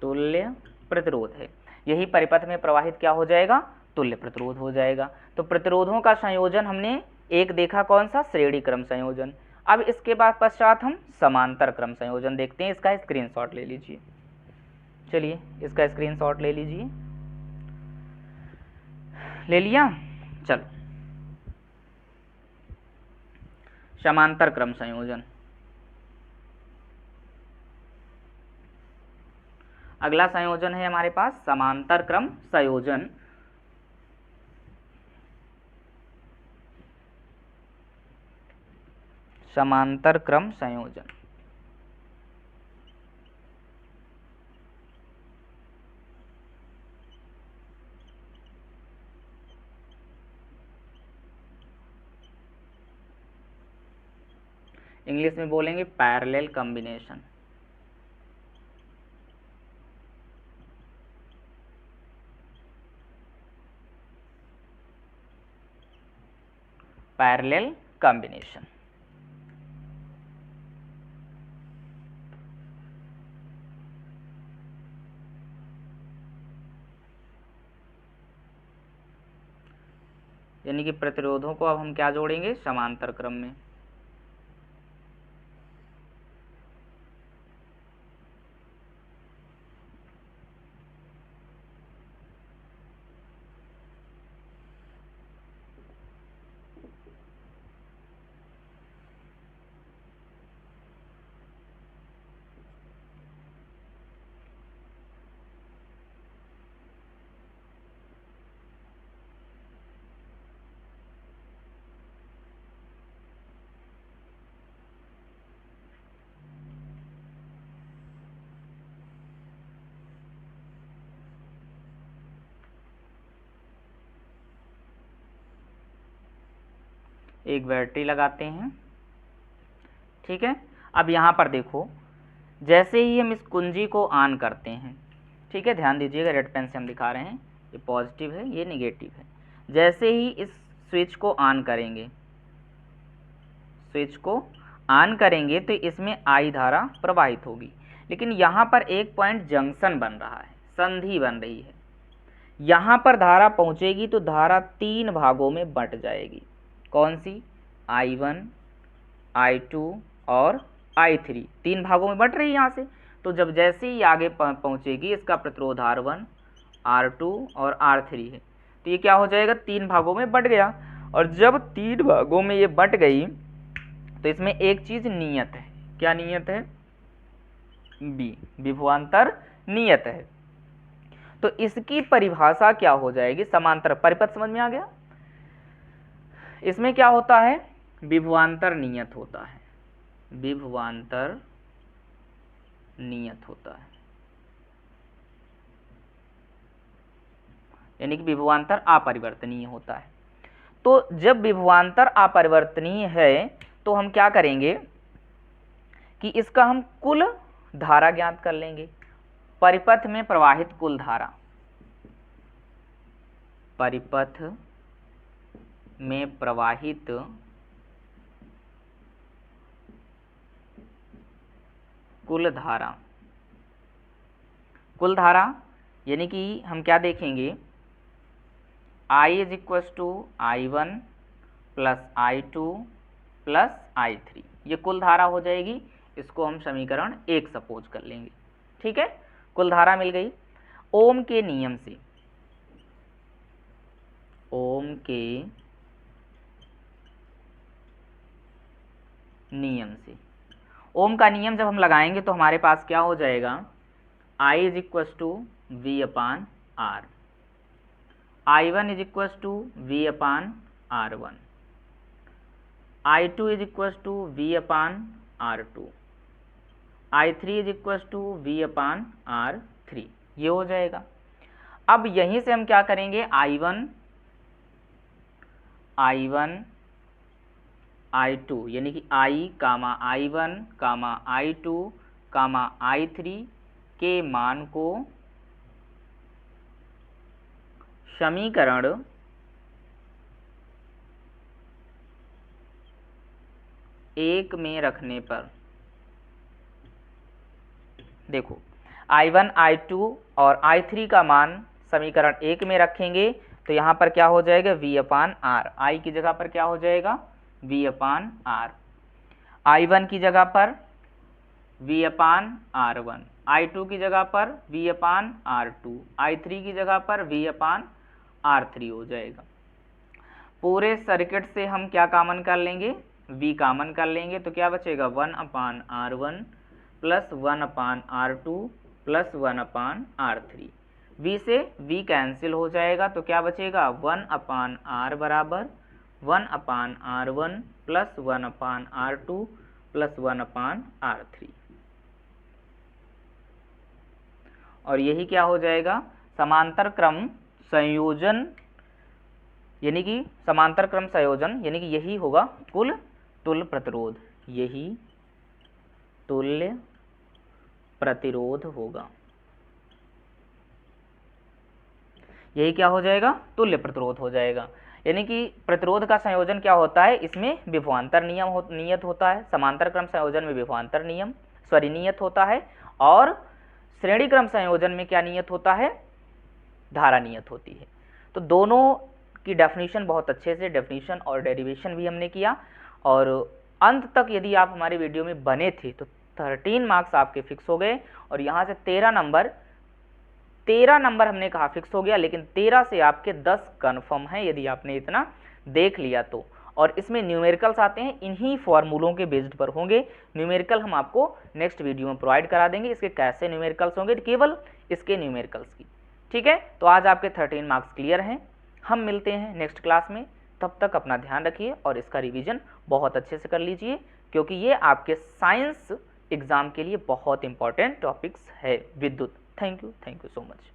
तुल्य प्रतिरोध है, यही परिपथ में प्रवाहित क्या हो जाएगा, तुल्य प्रतिरोध हो जाएगा। तो प्रतिरोधों का संयोजन हमने एक देखा, कौन सा, श्रेणी क्रम संयोजन। अब इसके बाद पश्चात हम समांतर क्रम संयोजन देखते हैं। इसका स्क्रीनशॉट ले लीजिए। चलिए इसका स्क्रीनशॉट ले लीजिए। ले लिया? चलो, समांतर क्रम संयोजन। अगला संयोजन है हमारे पास समांतर क्रम संयोजन। समांतर क्रम संयोजन इंग्लिश में बोलेंगे पैरेलल कॉम्बिनेशन। Parallel combination. यानी कि प्रतिरोधों को अब हम क्या जोड़ेंगे? समांतर क्रम में। एक बैटरी लगाते हैं, ठीक है। अब यहाँ पर देखो, जैसे ही हम इस कुंजी को ऑन करते हैं, ठीक है, ध्यान दीजिएगा, रेड पेन से हम दिखा रहे हैं, ये पॉजिटिव है, ये निगेटिव है। जैसे ही इस स्विच को ऑन करेंगे, स्विच को ऑन करेंगे तो इसमें आई धारा प्रवाहित होगी। लेकिन यहाँ पर एक पॉइंट जंक्शन बन रहा है, संधि बन रही है। यहाँ पर धारा पहुँचेगी तो धारा 3 भागों में बंट जाएगी। कौन सी? I1, I2 और I3, 3 भागों में बंट रही है यहाँ से। तो जब जैसे ही आगे पहुँचेगी, इसका प्रतिरोध R1, R2 और R3 है, तो ये क्या हो जाएगा? 3 भागों में बंट गया। और जब 3 भागों में ये बंट गई तो इसमें एक चीज नियत है। क्या नियत है? बी, विभवांतर नियत है। तो इसकी परिभाषा क्या हो जाएगी? समांतर परिपथ। समझ में आ गया? इसमें क्या होता है? विभवांतर नियत होता है, विभवांतर नियत होता है, यानी कि विभवांतर अपरिवर्तनीय होता है। तो जब विभवांतर अपरिवर्तनीय है तो हम क्या करेंगे कि इसका हम कुल धारा ज्ञात कर लेंगे। परिपथ में प्रवाहित कुल धारा, परिपथ में प्रवाहित कुल धारा, कुल धारा यानी कि हम क्या देखेंगे? I is equal to I1 plus I2 plus I3, ये कुल धारा हो जाएगी। इसको हम समीकरण 1 सपोज कर लेंगे, ठीक है। कुल धारा मिल गई। ओम के नियम से, ओम के नियम से, ओम का नियम जब हम लगाएंगे तो हमारे पास क्या हो जाएगा? I is equal to V upon R, I1 is equal to V upon R1, I2 is equal to V upon R2, I3 is equal to V upon R3, ये हो जाएगा। अब यहीं से हम क्या करेंगे? I1, I2 यानी कि I, I1, I2, I3 के मान को समीकरण 1 में रखने पर, देखो I1, I2 और I3 का मान समीकरण 1 में रखेंगे तो यहाँ पर क्या हो जाएगा? V अपान R, I की जगह पर क्या हो जाएगा? V upon R। I1 की जगह पर V/R1, I2 की जगह पर V/R2, I3 की जगह पर V/R3 हो जाएगा। पूरे सर्किट से हम क्या कॉमन कर लेंगे, V कॉमन कर लेंगे, तो क्या बचेगा 1/R1 plus 1/R2 plus 1/R3। V से V कैंसिल हो जाएगा, तो क्या बचेगा 1/R बराबर 1/R1 plus 1/R2 plus 1/R3। और यही क्या हो जाएगा, समांतर क्रम संयोजन, यानी कि समांतर क्रम संयोजन, यानी कि यही होगा कुल तुल्य प्रतिरोध, यही तुल्य प्रतिरोध होगा। यही क्या हो जाएगा, तुल्य प्रतिरोध हो जाएगा। यानी कि प्रतिरोध का संयोजन क्या होता है, इसमें विभवांतर नियम नियत होता है, समांतर क्रम संयोजन में विभवांतर नियम नियत होता है, और श्रेणी क्रम संयोजन में क्या नियत होता है, धारा नियत होती है। तो दोनों की डेफिनेशन बहुत अच्छे से, डेफिनेशन और डेरिवेशन भी हमने किया, और अंत तक यदि आप हमारे वीडियो में बने थे तो 13 मार्क्स आपके फिक्स हो गए, और यहाँ से 13 नंबर हमने कहा फिक्स हो गया, लेकिन 13 से आपके 10 कन्फर्म हैं यदि आपने इतना देख लिया तो। और इसमें न्यूमेरिकल्स आते हैं, इन्हीं फॉर्मूलों के बेस्ड पर होंगे। न्यूमेरिकल हम आपको नेक्स्ट वीडियो में प्रोवाइड करा देंगे, इसके कैसे न्यूमेरिकल्स होंगे, केवल इसके न्यूमेरिकल्स की। ठीक है, तो आज आपके 13 मार्क्स क्लियर हैं। हम मिलते हैं नेक्स्ट क्लास में, तब तक अपना ध्यान रखिए और इसका रिवीजन बहुत अच्छे से कर लीजिए, क्योंकि ये आपके साइंस एग्जाम के लिए बहुत इंपॉर्टेंट टॉपिक्स है, विद्युत। Thank you so much.